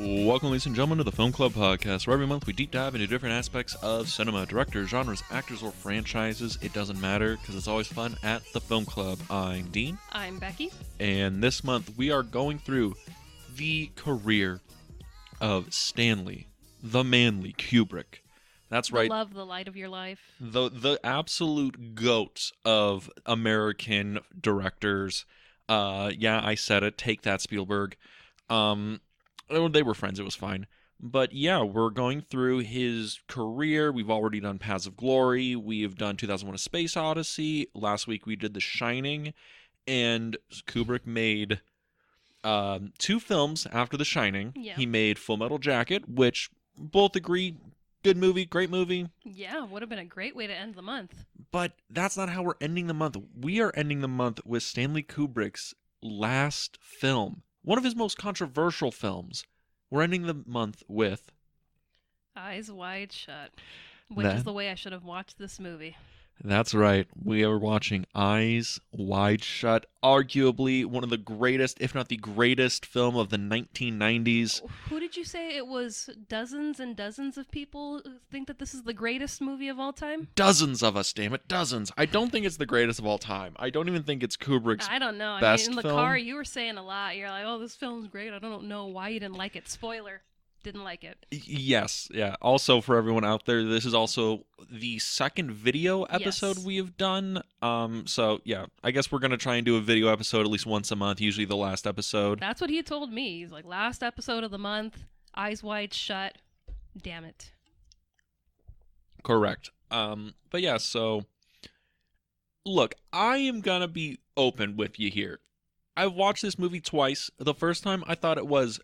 Welcome, ladies and gentlemen, to the Film Club Podcast, where every month we deep dive into different aspects of cinema, directors, genres, actors, or franchises. It doesn't matter, because it's always fun at the Film Club. I'm Dean. I'm Becky. And this month we are going through the career of Stanley, the manly Kubrick. That's right. The love, the light of your life. The absolute goat of American directors. Yeah, I said it. Take that, Spielberg. They were friends. It was fine. But yeah, we're going through his career. We've already done Paths of Glory. We've done 2001: A Space Odyssey. Last week we did The Shining. And Kubrick made two films after The Shining. Yeah. He made Full Metal Jacket, which both agree, good movie, great movie. Yeah, would have been a great way to end the month. But that's not how we're ending the month. We are ending the month with Stanley Kubrick's last film. One of his most controversial films. We're ending the month with Eyes Wide Shut, which is the way I should have watched this movie. That's right. We are watching Eyes Wide Shut, arguably one of the greatest, if not the greatest, film of the 1990s. Who did you say it was? Dozens and dozens of people think that this is the greatest movie of all time? Dozens of us, damn it, dozens. I don't think it's the greatest of all time. I don't even think it's Kubrick's I don't know. best in the film. car, you were saying a lot. You're like, oh, this film's great. I don't know why you didn't like it. Spoiler. Didn't like it. Yes, yeah. Also, for everyone out there, this is also the second video episode we have done. So yeah, I guess we're gonna try and do a video episode at least once a month. Usually the last episode. That's what he told me. He's like, last episode of the month, Eyes Wide Shut. Damn it. Correct. But yeah. So look, I am gonna be open with you here. I've watched this movie twice. The first time I thought it was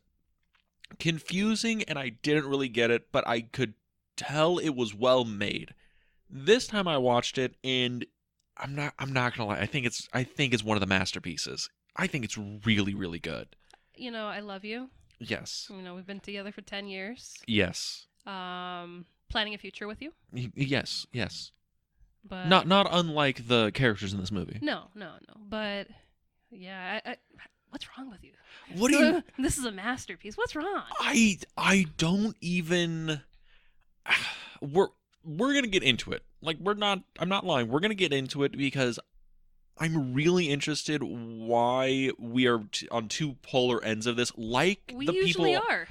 confusing and I didn't really get it, but I could tell it was well made. This time I watched it and I'm not gonna lie, I think it's one of the masterpieces. I think it's really, really good. You know, I love you. Yes. You know, we've been together for 10 years. Yes. Planning a future with you. Yes. But Not unlike the characters in this movie. No. But yeah, I what's wrong with you? What do you? This is a masterpiece. What's wrong? I don't even. We're gonna get into it. Like I'm not lying. We're gonna get into it because I'm really interested why we are on two polar ends of this. Like We the usually people are.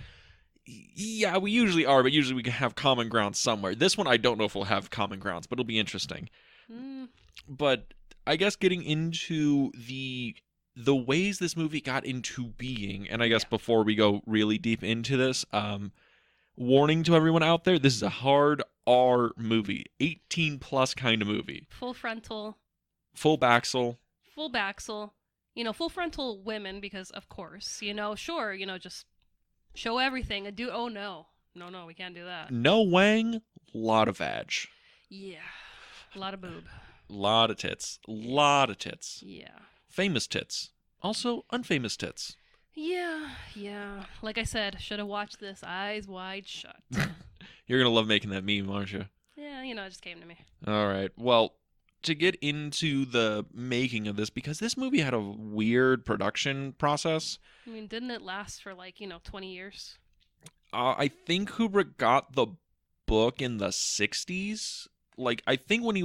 Yeah, we usually are, but usually we can have common ground somewhere. This one I don't know if we'll have common grounds, but it'll be interesting. But I guess getting into the ways this movie got into being, and I guess before we go really deep into this, warning to everyone out there, this is a hard R movie. 18 plus kind of movie. Full frontal. Full baxel. Full baxel. You know, full frontal women, because of course, you know, sure, you know, just show everything and do, oh no. No, we can't do that. No wang, lot of vag. Yeah. A lot of boob. Lot of tits. Lot of tits. Yeah. Famous tits. Also, unfamous tits. Yeah. Like I said, should have watched this Eyes Wide Shut. You're going to love making that meme, aren't you? Yeah, you know, it just came to me. All right. Well, to get into the making of this, because this movie had a weird production process. I mean, didn't it last for 20 years? I think Kubrick got the book in the 60s. I think when he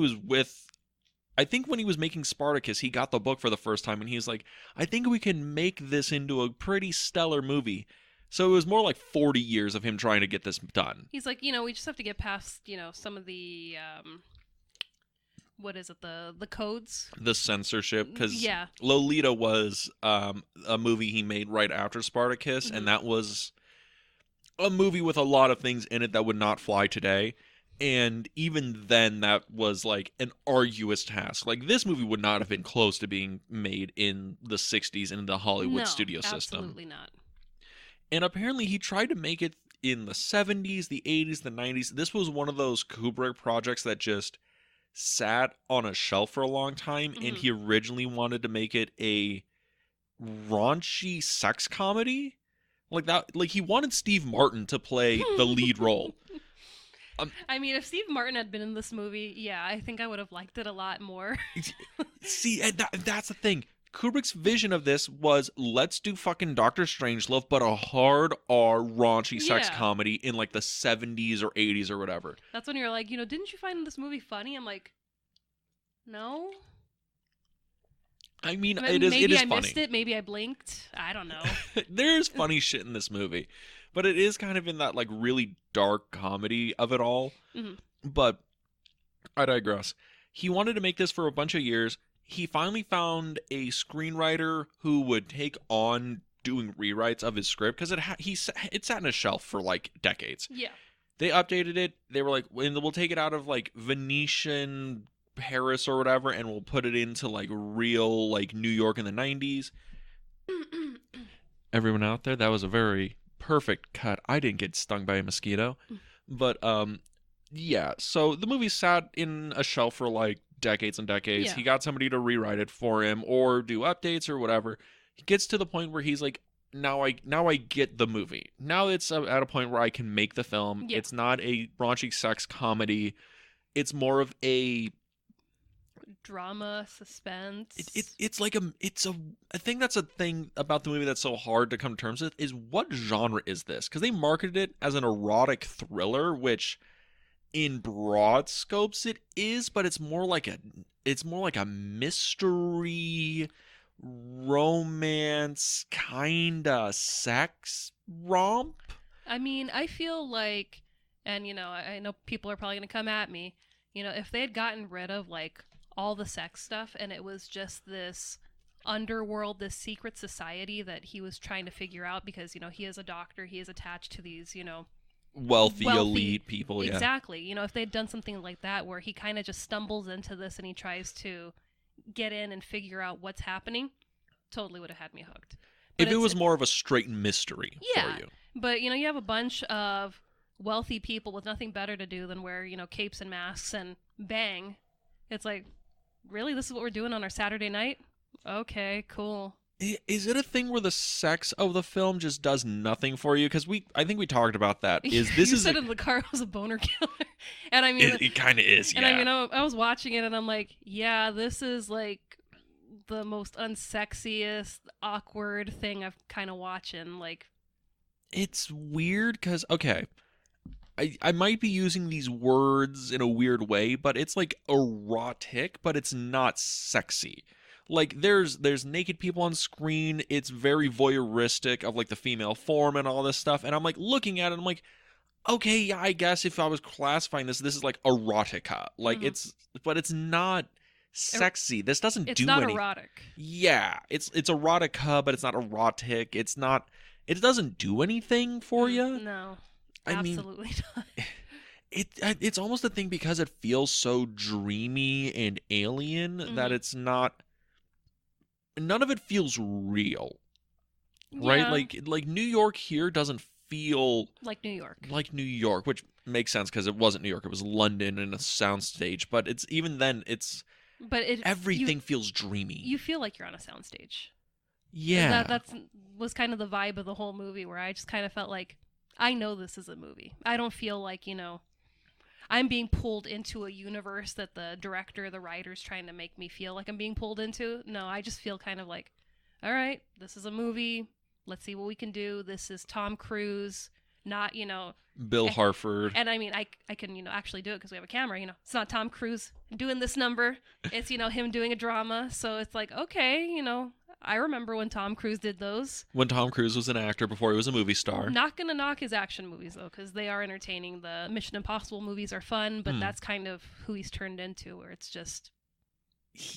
was making Spartacus, he got the book for the first time, and he was like, I think we can make this into a pretty stellar movie. So it was more like 40 years of him trying to get this done. He's like, you know, we just have to get past, you know, some of the, what is it, the codes? The censorship, because yeah. Lolita was a movie he made right after Spartacus, and that was a movie with a lot of things in it that would not fly today. And even then, that was an arduous task. This movie would not have been close to being made in the 60s in the Hollywood studio system. Absolutely not. And apparently he tried to make it in the 70s, the 80s, the 90s. This was one of those Kubrick projects that just sat on a shelf for a long time. And he originally wanted to make it a raunchy sex comedy. He wanted Steve Martin to play the lead role. I mean, if Steve Martin had been in this movie, yeah, I think I would have liked it a lot more. See, and that's the thing. Kubrick's vision of this was, let's do fucking Doctor Strangelove, but a hard R raunchy sex Yeah. comedy in like the 70s or 80s or whatever. That's when you're like, didn't you find this movie funny? I'm like, no. I mean, Maybe it is I funny. missed it. Maybe I blinked. I don't know. There's funny shit in this movie, but it is kind of in that like really dark comedy of it all. Mhm. But I digress. He wanted to make this for a bunch of years. He finally found a screenwriter who would take on doing rewrites of his script because it sat in a shelf for like decades. Yeah. They updated it. They were like, we'll take it out of like Venetian Paris or whatever, and we'll put it into like real like New York in the 90s. Everyone out there, that was a very perfect cut. I didn't get stung by a mosquito. But yeah, so the movie sat in a shelf for like decades and decades. Yeah. He got somebody to rewrite it for him or do updates or whatever. He gets to the point where he's like, now I get the movie. Now it's at a point where I can make the film. Yeah. It's not a raunchy sex comedy. It's more of a drama, suspense. It's like I think that's a thing about the movie that's so hard to come to terms with is what genre is this? Because they marketed it as an erotic thriller, which in broad scopes it is, but it's more like a mystery romance kinda sex romp. I mean, I feel like, and I know people are probably gonna come at me. If they had gotten rid of like all the sex stuff and it was just this underworld, this secret society that he was trying to figure out because he is a doctor, he is attached to these wealthy elite people. Yeah, exactly. If they'd done something like that where he kind of just stumbles into this and he tries to get in and figure out what's happening, totally would have had me hooked. But if it was more of a straight mystery for you. But you have a bunch of wealthy people with nothing better to do than wear capes and masks and bang. It's like, really, this is what we're doing on our Saturday night? Okay, cool. Is it a thing where the sex of the film just does nothing for you? Because I think we talked about that. You said in the car it was a boner killer, and I mean it kind of is. Yeah. And I was watching it and I'm like, yeah, this is like the most unsexiest, awkward thing I've kind of watching. Like, it's weird because okay, I might be using these words in a weird way, but it's like erotic, but it's not sexy. Like there's naked people on screen. It's very voyeuristic of like the female form and all this stuff. And I'm like looking at it. I'm like, okay, yeah, I guess if I was classifying this is like erotica. Like but it's not sexy. This doesn't do anything. It's not erotic. Yeah, it's erotica, but it's not erotic. It's not. It doesn't do anything for you. No, absolutely not. It's almost a thing because it feels so dreamy and alien that it's not. None of it feels real, right? Like New York here doesn't feel like New York. Like New York, which makes sense because it wasn't New York; it was London in a soundstage. But it's even then, everything feels dreamy. You feel like you're on a soundstage. Yeah, that was kind of the vibe of the whole movie, where I just kind of felt like I know this is a movie. I don't feel like I'm being pulled into a universe that the director, the writer's trying to make me feel like I'm being pulled into. No, I just feel kind of like, all right, this is a movie. Let's see what we can do. This is Tom Cruise, not, Bill Hartford. And I mean, I can, actually do it because we have a camera, It's not Tom Cruise doing this number. It's, him doing a drama. So it's like, okay, I remember when Tom Cruise did those. When Tom Cruise was an actor before he was a movie star. Not gonna knock his action movies, though, because they are entertaining. The Mission Impossible movies are fun, but that's kind of who he's turned into, where it's just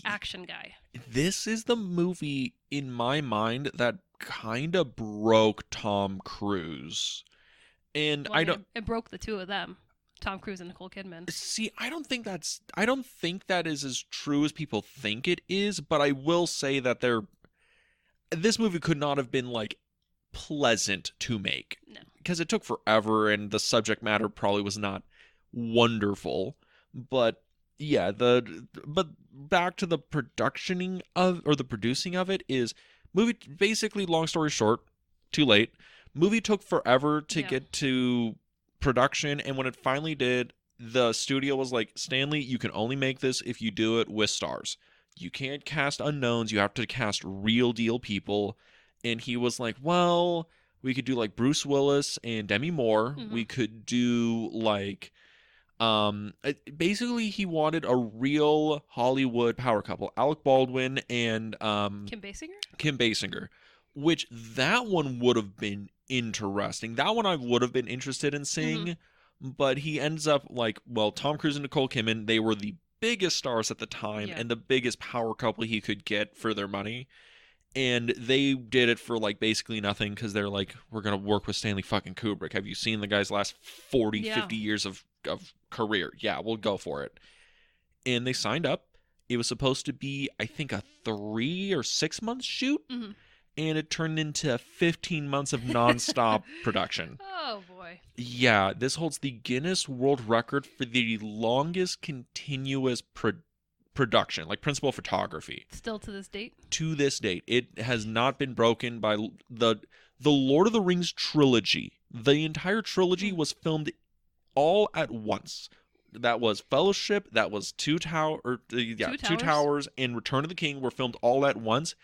action guy. This is the movie, in my mind, that kind of broke Tom Cruise. And It broke the two of them. Tom Cruise and Nicole Kidman. See, I don't think that is as true as people think it is, but I will say that this movie could not have been like pleasant to make. No. Because it took forever and the subject matter probably was not wonderful. But yeah, but back to the producing of it is movie basically, long story short, too late. Movie took forever to get to production, and when it finally did, the studio was like, Stanley, you can only make this if you do it with stars. you can't cast unknowns. You have to cast real deal people. And he was like, well, we could do like Bruce Willis and Demi Moore. Mm-hmm. We could do like, basically he wanted a real Hollywood power couple, Alec Baldwin and Kim Basinger, which that one would have been interesting. That one I would have been interested in seeing. Mm-hmm. But he ends up like, well, Tom Cruise and Nicole Kidman, they were the biggest stars at the time and the biggest power couple he could get for their money. And they did it for like basically nothing because they're like, we're going to work with Stanley fucking Kubrick. Have you seen the guy's last 50 years of career? Yeah, we'll go for it. And they signed up. It was supposed to be, I think, a 3 or 6 month shoot. Mm-hmm. And it turned into 15 months of nonstop production. Oh, boy. Yeah, this holds the Guinness World Record for the longest continuous production, like principal photography. Still to this date? To this date. It has not been broken by the Lord of the Rings trilogy. The entire trilogy was filmed all at once. That was Fellowship, that was Two Towers, and Return of the King were filmed all at once.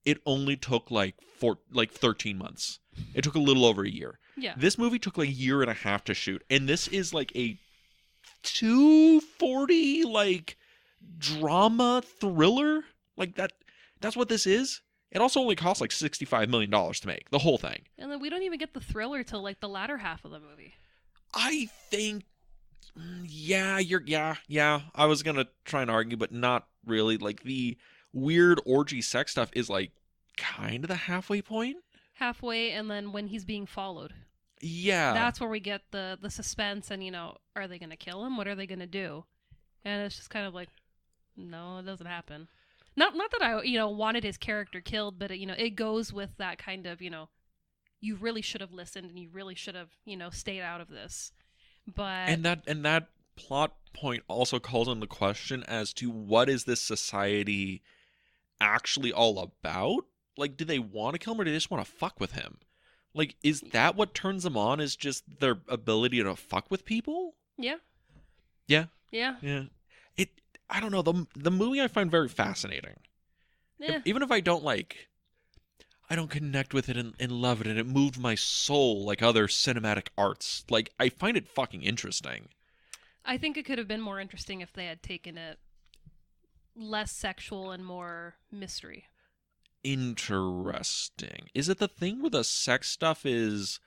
It only took like 13 months. It took a little over a year. Yeah. This movie took like a year and a half to shoot, and this is like a 240 like drama thriller. Like that's what this is. It also only cost like $65 million to make the whole thing. And then we don't even get the thriller till like the latter half of the movie. I think yeah. I was gonna try and argue, but not really. Like the weird orgy sex stuff is like kind of the halfway point. Halfway, and then when he's being followed. Yeah. That's where we get the suspense and, are they going to kill him? What are they going to do? And it's just kind of like, no, it doesn't happen. Not that I, wanted his character killed, but, it goes with that kind of, you really should have listened and you really should have, stayed out of this. But And that plot point also calls into question as to what is this society actually all about? Like, do they want to kill him or do they just want to fuck with him? Like, is that what turns them on, is just their ability to fuck with people? Yeah. Yeah. Yeah. Yeah. I don't know. The movie I find very fascinating. Yeah. Even if I don't connect with it and love it and it moved my soul like other cinematic arts. Like, I find it fucking interesting. I think it could have been more interesting if they had taken it less sexual and more mystery. Interesting. Is it the thing where the sex stuff is...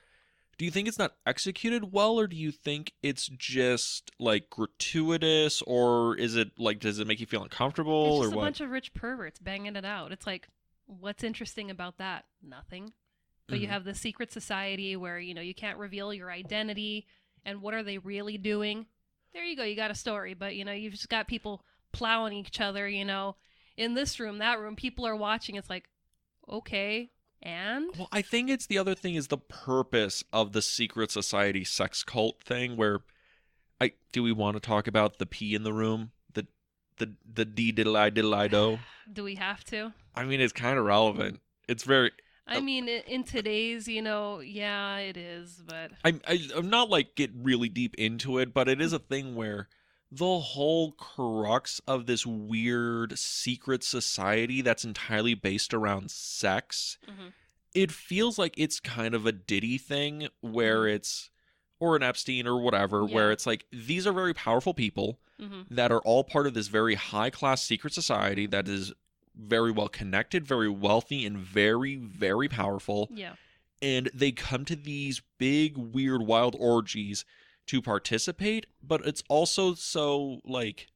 Do you think it's not executed well, or do you think it's just, like, gratuitous, or is it, like, does it make you feel uncomfortable, it's just or what? A bunch of rich perverts banging it out. It's like, what's interesting about that? Nothing. But you have the secret society where, you can't reveal your identity, and what are they really doing? There you go, you got a story, but, you've just got people plowing each other, in this room, that room, people are watching. It's like, okay, and? Well, I think it's the other thing is the purpose of the secret society sex cult thing, where do we want to talk about the pee in the room? The dee-diddle-I-diddle-I-do? Do we have to? I mean, it's kind of relevant. It's very... I mean, in today's, yeah, it is, but... I'm not, like, get really deep into it, but it is a thing where the whole crux of this weird secret society that's entirely based around sex, it feels like it's kind of a Diddy thing where it's, or an Epstein or whatever, where it's like, these are very powerful people that are all part of this very high-class secret society that is very well connected, very wealthy, and very, very powerful. Yeah. And they come to these big, weird, wild orgies to participate, but it's also so, like,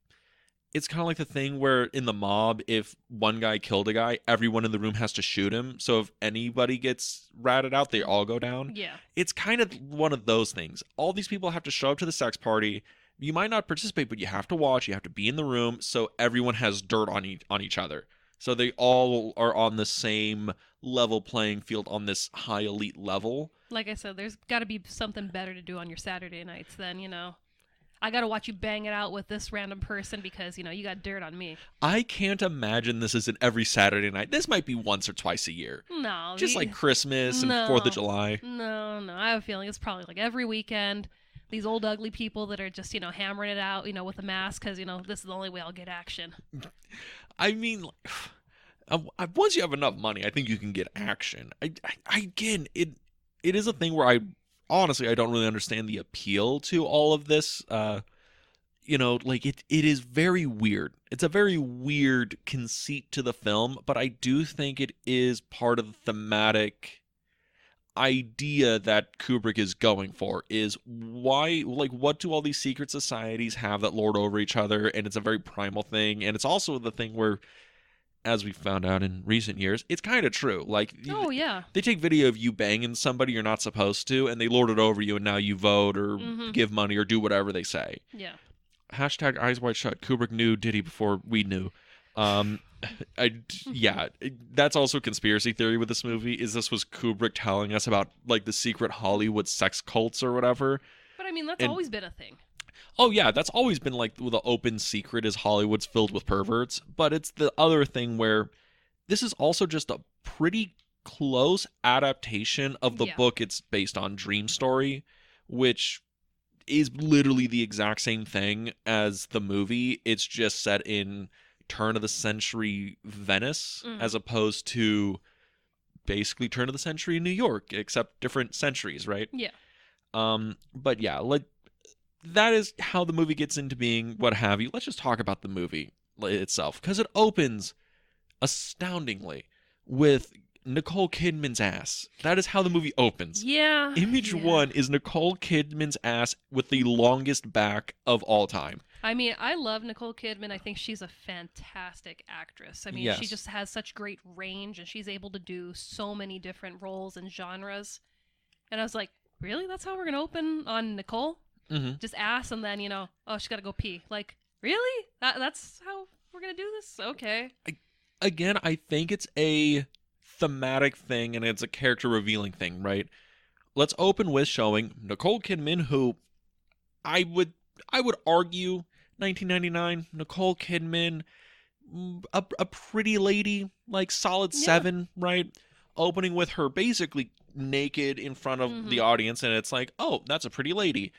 it's kind of like the thing where in the mob, if one guy killed a guy, everyone in the room has to shoot him. So if anybody gets ratted out, they all go down. Yeah. It's kind of one of those things. All these people have to show up to the sex party. You might not participate, but you have to watch. You have to be in the room, so everyone has dirt on each other. So they all are on the same level playing field on this high elite level. Like I said, there's got to be something better to do on your Saturday nights than, I got to watch you bang it out with this random person because, you got dirt on me. I can't imagine this isn't every Saturday night. This might be once or twice a year. No. Just like Christmas and 4th of July. No. I have a feeling it's probably like every weekend. these old ugly people that are just, hammering it out, with a mask because, this is the only way I'll get action. I mean, once you have enough money, I think you can get action. Again, it is a thing where honestly, I don't really understand the appeal to all of this. It is very weird. It's a very weird conceit to the film, but I do think it is part of the thematic idea that Kubrick is going for, is why, what do all these secret societies have that lord over each other? And it's a very primal thing, and it's also the thing where, as we found out in recent years, it's kind of true. Oh yeah, they take video of you banging somebody you're not supposed to, and they lord it over you, and now you vote or give money or do whatever they say. Yeah. Hashtag eyes wide shut. Kubrick knew Diddy before we knew. That's also conspiracy theory with this movie, is this was Kubrick telling us about the secret Hollywood sex cults or whatever. But I mean, that's always been a thing. Oh yeah, that's always been the open secret, is Hollywood's filled with perverts. But it's the other thing where this is also just a pretty close adaptation of the book it's based on, Dream Story, which is literally the exact same thing as the movie. It's just set in turn of the century Venice as opposed to basically turn of the century New York, except different centuries, right? Yeah. But yeah, that is how the movie gets into being, what have you. Let's just talk about the movie itself, because it opens astoundingly with Nicole Kidman's ass. That is how the movie opens. Yeah. Image one is Nicole Kidman's ass with the longest back of all time. I mean, I love Nicole Kidman. I think she's a fantastic actress. I mean, she just has such great range, and she's able to do so many different roles and genres. And I was like, really? That's how we're going to open on Nicole? Mm-hmm. Just ass, and then, oh, she got to go pee. Really? That's how we're going to do this? Okay. Again, I think it's a thematic thing, and it's a character revealing thing, right? Let's open with showing Nicole Kidman, who I would argue 1999 Nicole Kidman, a pretty lady, solid 7, right? Opening with her basically naked in front of the audience, and it's like, oh, that's a pretty lady.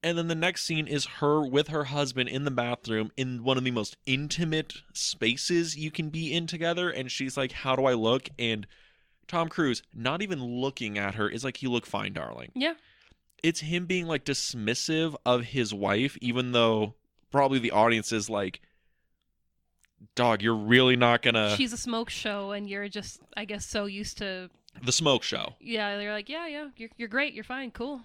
And then the next scene is her with her husband in the bathroom in one of the most intimate spaces you can be in together. And she's like, how do I look? And Tom Cruise, not even looking at her, is like, you look fine, darling. Yeah. It's him being dismissive of his wife, even though probably the audience is like, dog, you're really not gonna... She's a smoke show, and you're just, I guess, so used to... The smoke show. Yeah, they're like, yeah, you're great, you're fine, cool,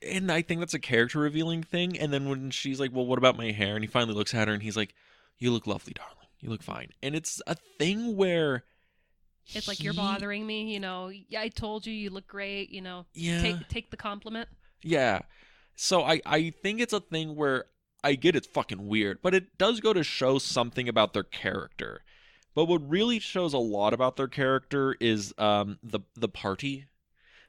And I think that's a character revealing thing. And then when she's like, well, what about my hair? And he finally looks at her and he's like, you look lovely, darling. You look fine. And it's a thing where... It's like, you're bothering me, I told you look great, Yeah. Take the compliment. Yeah. So I think it's a thing where I get it's fucking weird, but it does go to show something about their character. But what really shows a lot about their character is the party.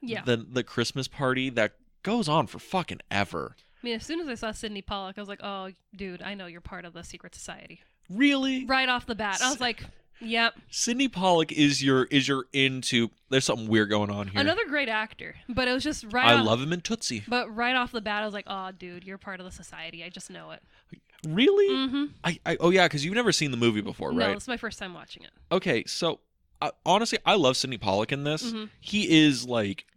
Yeah. The Christmas party that goes on for fucking ever. I mean, as soon as I saw Sydney Pollack, I was like, oh, dude, I know you're part of the secret society. Really? Right off the bat. I was like, yep. Sydney Pollack is your into... There's something weird going on here. Another great actor, but it was just right I love him in Tootsie. But right off the bat, I was like, oh, dude, you're part of the society. I just know it. Really? Mm-hmm. Oh, yeah, because you've never seen the movie before, right? No, this is my first time watching it. Okay, so honestly, I love Sydney Pollack in this. Mm-hmm. He is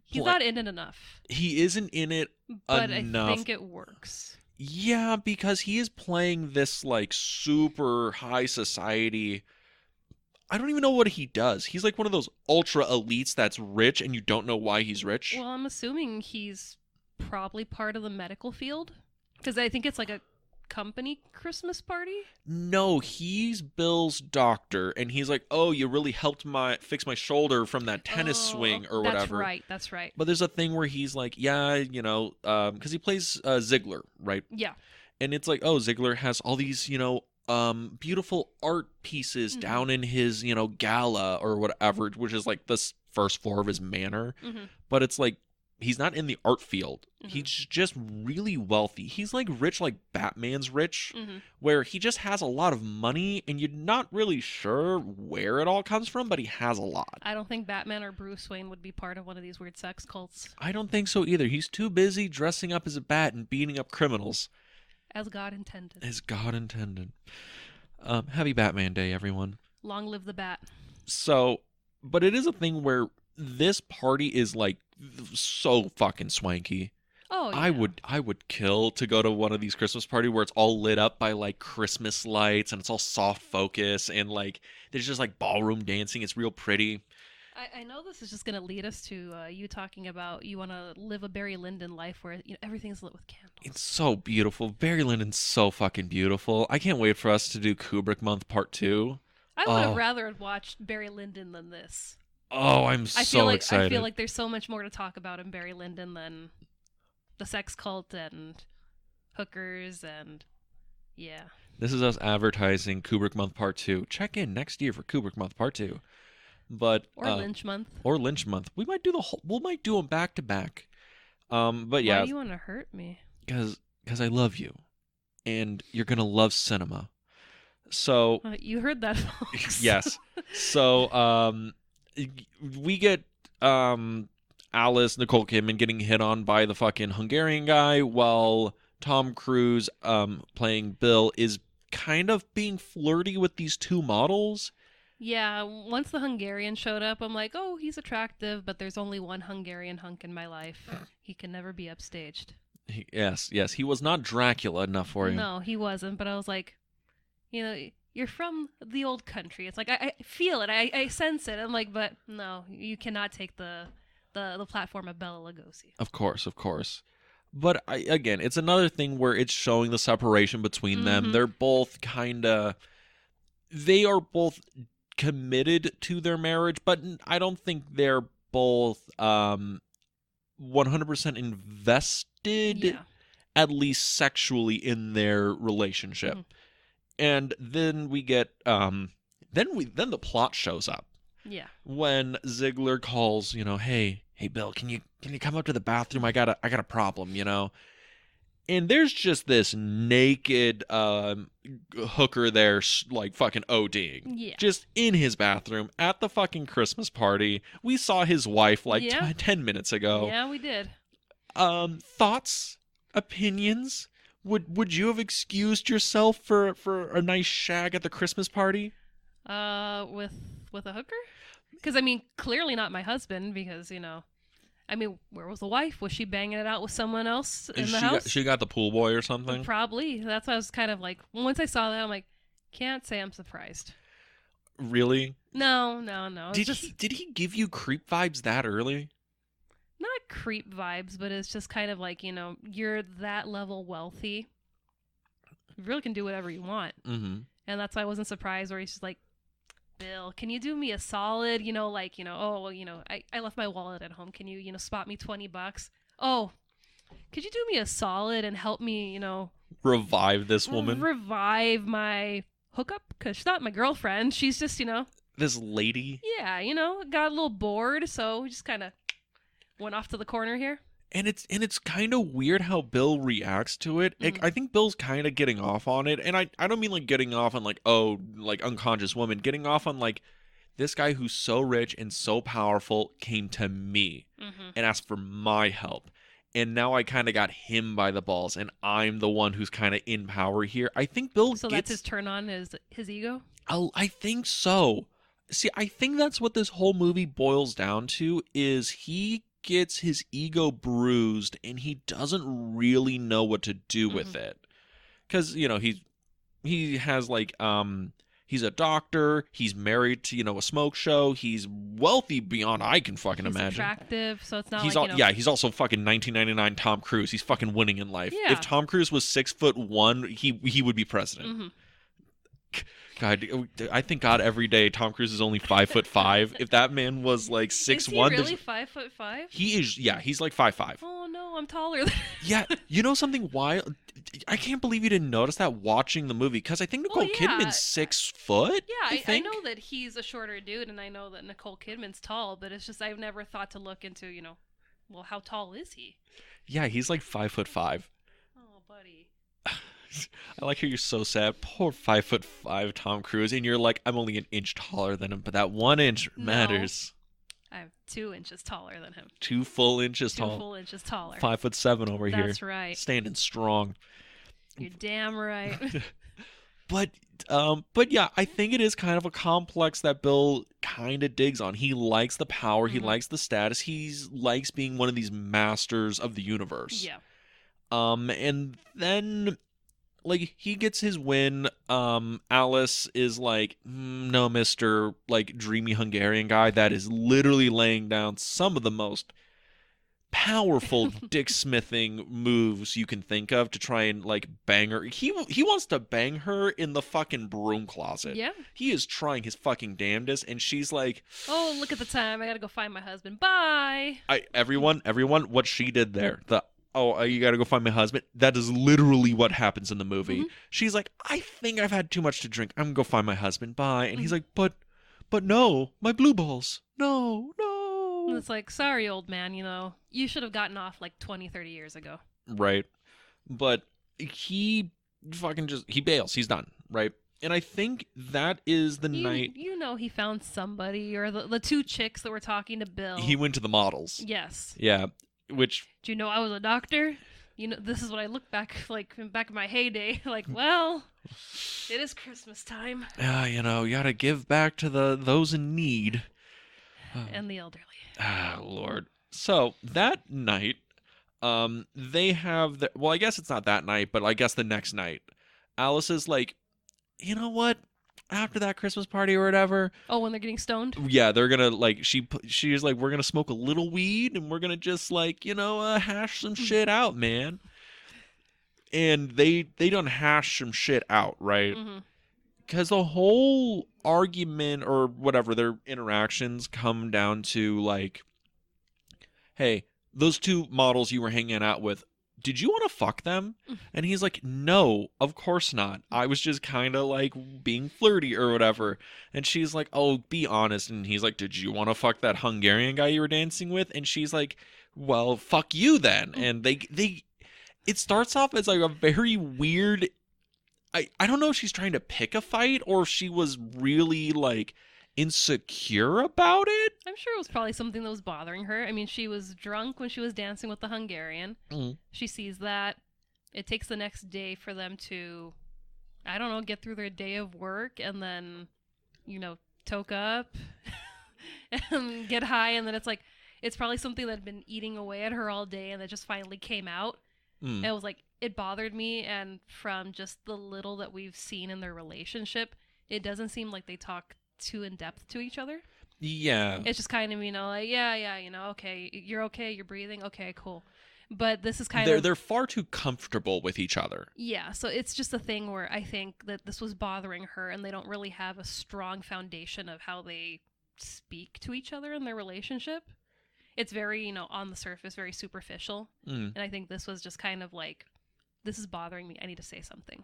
He's not in it enough. He isn't in it but enough. I think it works. Yeah, because he is playing this super high society... I don't even know what he does. He's like one of those ultra elites that's rich and you don't know why he's rich. Well, I'm assuming he's probably part of the medical field. Because I think it's like a company Christmas party. No, he's Bill's doctor, and he's like, oh, you really helped fix my shoulder from that tennis swing or whatever. That's right. But there's a thing where he's like, yeah, because he plays Ziegler, right? Yeah. And it's like, oh, Ziegler has all these, beautiful art pieces down in his, gala or whatever, which is like the first floor of his manor. But it's like, he's not in the art field. Mhm. He's just really wealthy. He's like rich, like Batman's rich, Mhm. where he just has a lot of money, and you're not really sure where it all comes from, but he has a lot. I don't think Batman or Bruce Wayne would be part of one of these weird sex cults. I don't think so either. He's too busy dressing up as a bat and beating up criminals. As God intended. As God intended. Happy Batman Day, everyone. Long live the bat. So, but it is a thing where this party is like so fucking swanky. Oh, yeah. I would kill to go to one of these Christmas party where it's all lit up by like Christmas lights and it's all soft focus and like there's just like ballroom dancing. It's real pretty. I know this is just going to lead us to you talking about you want to live a Barry Lyndon life where everything's lit with candles. It's so beautiful. Barry Lyndon's so fucking beautiful. I can't wait for us to do Kubrick Month Part 2. I would have rather watched Barry Lyndon than this. Oh, I'm so excited. I feel like there's so much more to talk about in Barry Lyndon than the sex cult and hookers and yeah. This is us advertising Kubrick Month Part 2. Check in next year for Kubrick Month Part 2. But or Lynch Month. Or Lynch Month. We might do we might do them back to back. But yeah. Why do you want to hurt me? Because I love you. And you're going to love cinema. So you heard that, folks. Yes. So we get Alice, Nicole Kidman getting hit on by the fucking Hungarian guy while Tom Cruise playing Bill is kind of being flirty with these two models. Yeah, once the Hungarian showed up, I'm like, oh, he's attractive, but there's only one Hungarian hunk in my life. He can never be upstaged. Yes, he was not Dracula enough for you. No, he wasn't, but I was like, you're from the old country. It's like, I feel it, I sense it. I'm like, but no, you cannot take the platform of Bela Lugosi. Of course. But again, it's another thing where it's showing the separation between them. They're both they are both committed to their marriage, but I don't think they're both 100% invested, at least sexually, in their relationship. And then we get then the plot shows up. Yeah. When Ziegler calls, hey Bill, can you come up to the bathroom? I got a problem, And there's just this naked hooker there, like fucking ODing. Yeah. Just in his bathroom at the fucking Christmas party. We saw his wife like 10 minutes ago. Yeah, we did. Thoughts? Opinions? Would you have excused yourself for a nice shag at the Christmas party? With a hooker? Because, clearly not my husband because, where was the wife? Was she banging it out with someone else in the house? She got the pool boy or something? Probably. That's why I was kind of like, once I saw that, I'm like, can't say I'm surprised. Really? No. Did he give you creep vibes that early? Not creep vibes, but it's just kind of like, you're that level wealthy. You really can do whatever you want. Mm-hmm. And that's why I wasn't surprised where he's just like, Bill, can you do me a solid? I left my wallet at home. Can you, spot me $20? Oh, could you do me a solid and help me, revive this woman? Revive my hookup? Because she's not my girlfriend. She's just, this lady? Yeah, got a little bored, so we just kind of went off to the corner here. And it's kind of weird how Bill reacts to it. I think Bill's kind of getting off on it. And I don't mean like getting off on like, oh, like unconscious woman. Getting off on like, this guy who's so rich and so powerful came to me and asked for my help. And now I kind of got him by the balls. And I'm the one who's kind of in power here. I think Bill So that's his turn on, his ego? I think so. See, I think that's what this whole movie boils down to is he gets his ego bruised and he doesn't really know what to do with it. Because, he has like, he's a doctor, he's married to, a smoke show, he's wealthy beyond I can fucking imagine. He's attractive, so it's not he's also fucking 1999 Tom Cruise. He's fucking winning in life. Yeah. If Tom Cruise was 6'1", he would be president. God, I thank God every day Tom Cruise is only 5'5". If that man was like 6'1", is he really 5'5"? He is. Yeah, he's like 5'5". Oh no, I'm taller than. Yeah, you know something wild? I can't believe you didn't notice that watching the movie because I think Nicole Kidman's 6 foot. Yeah, I know that he's a shorter dude, and I know that Nicole Kidman's tall, but it's just I've never thought to look into Well, how tall is he? Yeah, he's like 5'5". Oh, buddy. I like how you're so sad. Poor 5'5" Tom Cruise, and you're like, I'm only an inch taller than him, but that 1 inch No. matters. I'm 2 inches taller than him. 2 full inches Two tall. full inches taller. 5'7" over here. That's right. Standing strong. You're damn right. But yeah, I think it is kind of a complex that Bill kind of digs on. He likes the power, he likes the status, he likes being one of these masters of the universe. Yeah. And then like he gets his win. Alice is like, no, Mr. like dreamy Hungarian guy that is literally laying down some of the most powerful dick smithing moves you can think of to try and like bang her. He wants to bang her in the fucking broom closet. Yeah. He is trying his fucking damnedest, and she's like, oh, look at the time. I gotta go find my husband. Bye. Everyone, what she did there. You gotta go find my husband. That is literally what happens in the movie. She's like, I think I've had too much to drink. I'm gonna go find my husband. Bye. And he's like, but no, my blue balls. No. And it's like, sorry, old man, you should have gotten off like 20, 30 years ago. Right. But he fucking he bails. He's done. Right. And I think that is the night. He found somebody, or the two chicks that were talking to Bill. He went to the models. Yes. Yeah. Which. Do you know I was a doctor? This is what I look back in my heyday. Like, well, it is Christmas time. You gotta give back to those in need. And the elderly. Ah, Lord. So that night, they have well, I guess it's not that night, but I guess the next night, Alice is like, you know what? After that Christmas party or whatever. Oh, when they're getting stoned? Yeah, they're gonna like she's like, we're gonna smoke a little weed and we're gonna just like, hash some shit out, man. And they don't hash some shit out, right? Because the whole argument or whatever, their interactions come down to like, hey, those two models you were hanging out with, did you want to fuck them? And he's like, no, of course not. I was just kind of like being flirty or whatever. And she's like, oh, be honest. And he's like, did you want to fuck that Hungarian guy you were dancing with? And she's like, well, fuck you then. And it starts off as like a very weird. I don't know if she's trying to pick a fight or if she was really like insecure about it. I'm sure it was probably something that was bothering her. I mean, she was drunk when she was dancing with the Hungarian. She sees that. It takes the next day for them to, I don't know, get through their day of work and then, toke up and get high. And then it's probably something that had been eating away at her all day and that just finally came out. And it was like, it bothered me, and from just the little that we've seen in their relationship, it doesn't seem like they talk too in depth to each other. Yeah. It's just kind of, like, yeah, okay, you're breathing, okay, cool. But this is they're far too comfortable with each other. Yeah, so it's just a thing where I think that this was bothering her, and they don't really have a strong foundation of how they speak to each other in their relationship. It's very, on the surface, very superficial. And I think this was just kind of like, this is bothering me. I need to say something.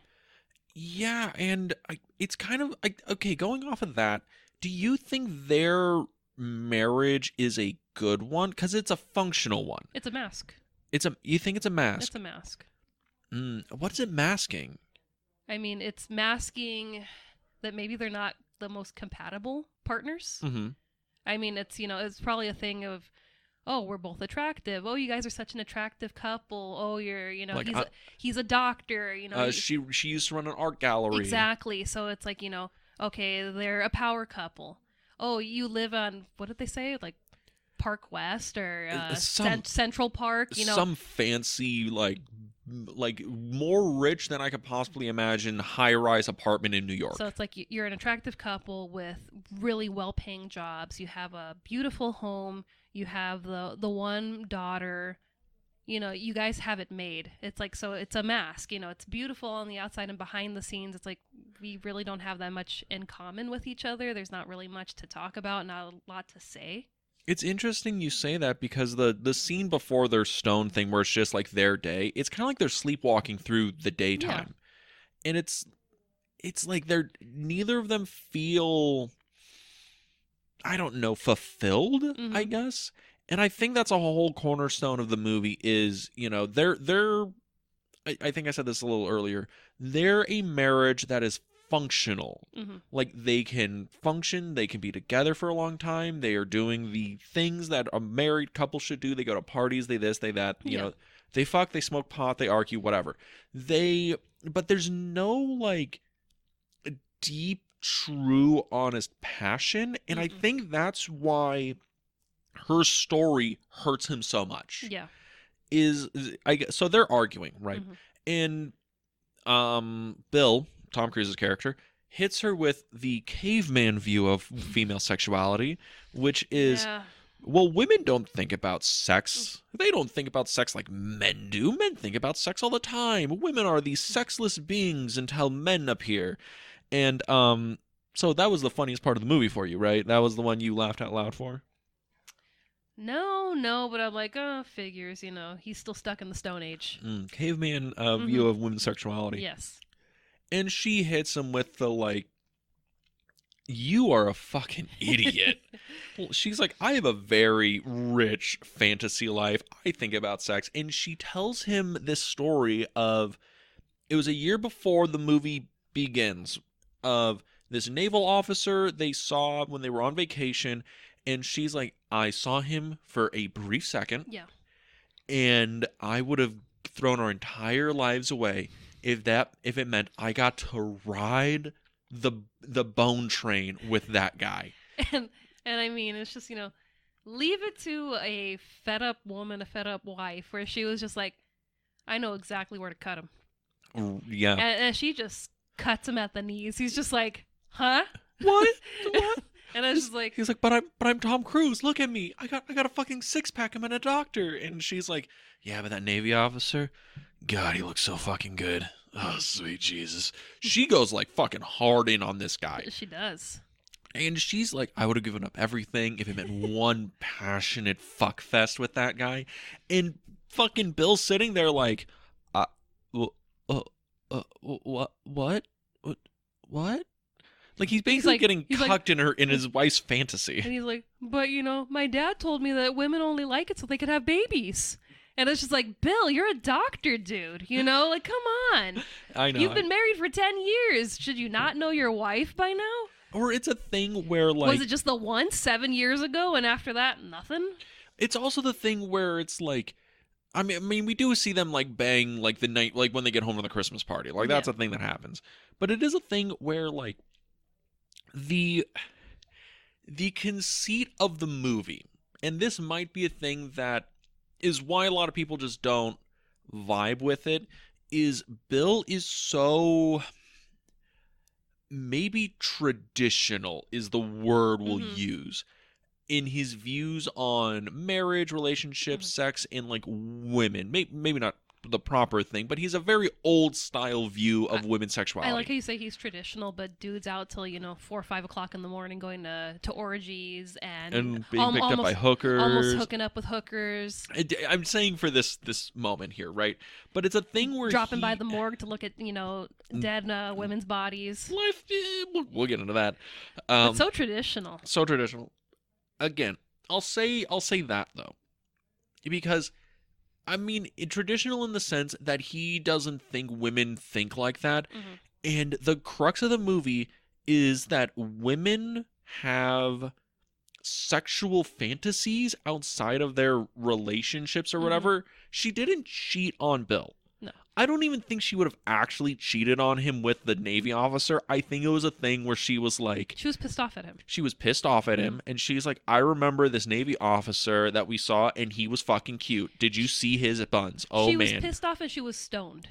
Yeah, and it's kind of like, okay, going off of that, do you think their marriage is a good one? Because it's a functional one. It's a mask. You think it's a mask? It's a mask. What is it masking? I mean, it's masking that maybe they're not the most compatible partners. I mean, it's probably a thing of, oh, we're both attractive. Oh, you guys are such an attractive couple. Oh, you're, like, he's a doctor. She used to run an art gallery. Exactly. So it's like, okay, they're a power couple. Oh, you live on, what did they say? Like Park West or Central Park. Some fancy like more rich than I could possibly imagine high-rise apartment in New York. So it's like you're an attractive couple with really well-paying jobs. You have a beautiful home. You have the one daughter. You guys have it made. It's like, so it's a mask. It's beautiful on the outside, and behind the scenes, it's like we really don't have that much in common with each other. There's not really much to talk about, not a lot to say. It's interesting you say that because the scene before their stone thing where it's just like their day, it's kind of like they're sleepwalking through the daytime. Yeah. And it's like neither of them feel, I don't know, fulfilled, I guess. And I think that's a whole cornerstone of the movie is, they're I think I said this a little earlier. They're a marriage that is functional. Mm-hmm. Like they can function, they can be together for a long time. They are doing the things that a married couple should do. They go to parties, they this, they that, they fuck, they smoke pot, they argue, whatever. But there's no like deep, true, honest passion, and I think that's why her story hurts him so much. Yeah. So they're arguing, right? Mm-hmm. And Bill, Tom Cruise's character, hits her with the caveman view of female sexuality, which is, well, women don't think about sex. They don't think about sex like men do. Men think about sex all the time. Women are these sexless beings until men appear. And so that was the funniest part of the movie for you, right? That was the one you laughed out loud for? No, but I'm like, figures, he's still stuck in the Stone Age. Caveman view of women's sexuality. Yes. And she hits him with the, like, you are a fucking idiot. Well, she's like, I have a very rich fantasy life. I think about sex. And she tells him this story of, it was a year before the movie begins, of this naval officer they saw when they were on vacation. And she's like, I saw him for a brief second. Yeah. And I would have thrown our entire lives away if it meant I got to ride the bone train with that guy. And I mean, it's just, leave it to a fed up woman, a fed up wife, where she was just like, I know exactly where to cut him. Yeah. And she just cuts him at the knees. He's just like, huh? What? And I was just like, he's like, but I'm Tom Cruise. Look at me. I got a fucking six-pack. I'm a doctor. And she's like, yeah, but that Navy officer, God, he looks so fucking good. Oh, sweet Jesus. She goes like fucking hard in on this guy. She does. And she's like, I would have given up everything if it meant one passionate fuck fest with that guy. And fucking Bill's sitting there like, what? Like he's basically getting cucked in his wife's fantasy. And he's like, but my dad told me that women only like it so they could have babies. And it's just like, Bill, you're a doctor, dude. Like, come on. I know. You've been married for 10 years. Should you not know your wife by now? Or it's a thing where like... Was it just the once 7 years ago and after that, nothing? It's also the thing where it's like... I mean, we do see them like bang like the night, like when they get home from the Christmas party. Like that's a thing that happens. But it is a thing where like... The conceit of the movie, and this might be a thing that is why a lot of people just don't vibe with it, is Bill is so maybe traditional is the word we'll use in his views on marriage, relationships, sex, and like women. Maybe not the proper thing, but he's a very old style view of women's sexuality. I like how you say he's traditional, but dude's out till 4 or 5 o'clock in the morning going to orgies and being picked up by hookers, almost hooking up with hookers. I'm saying for this moment here, right? But it's a thing where dropping by the morgue to look at dead women's bodies. We'll get into that. It's so traditional. So traditional. Again, I'll say that though, because. I mean, traditional in the sense that he doesn't think women think like that. And the crux of the movie is that women have sexual fantasies outside of their relationships or whatever. She didn't cheat on Bill. No. I don't even think she would have actually cheated on him with the Navy officer. I think it was a thing where she was like... She was pissed off at him. She was pissed off at him, and she's like, I remember this Navy officer that we saw, and he was fucking cute. Did you see his buns? Oh, man. She was pissed off and she was stoned.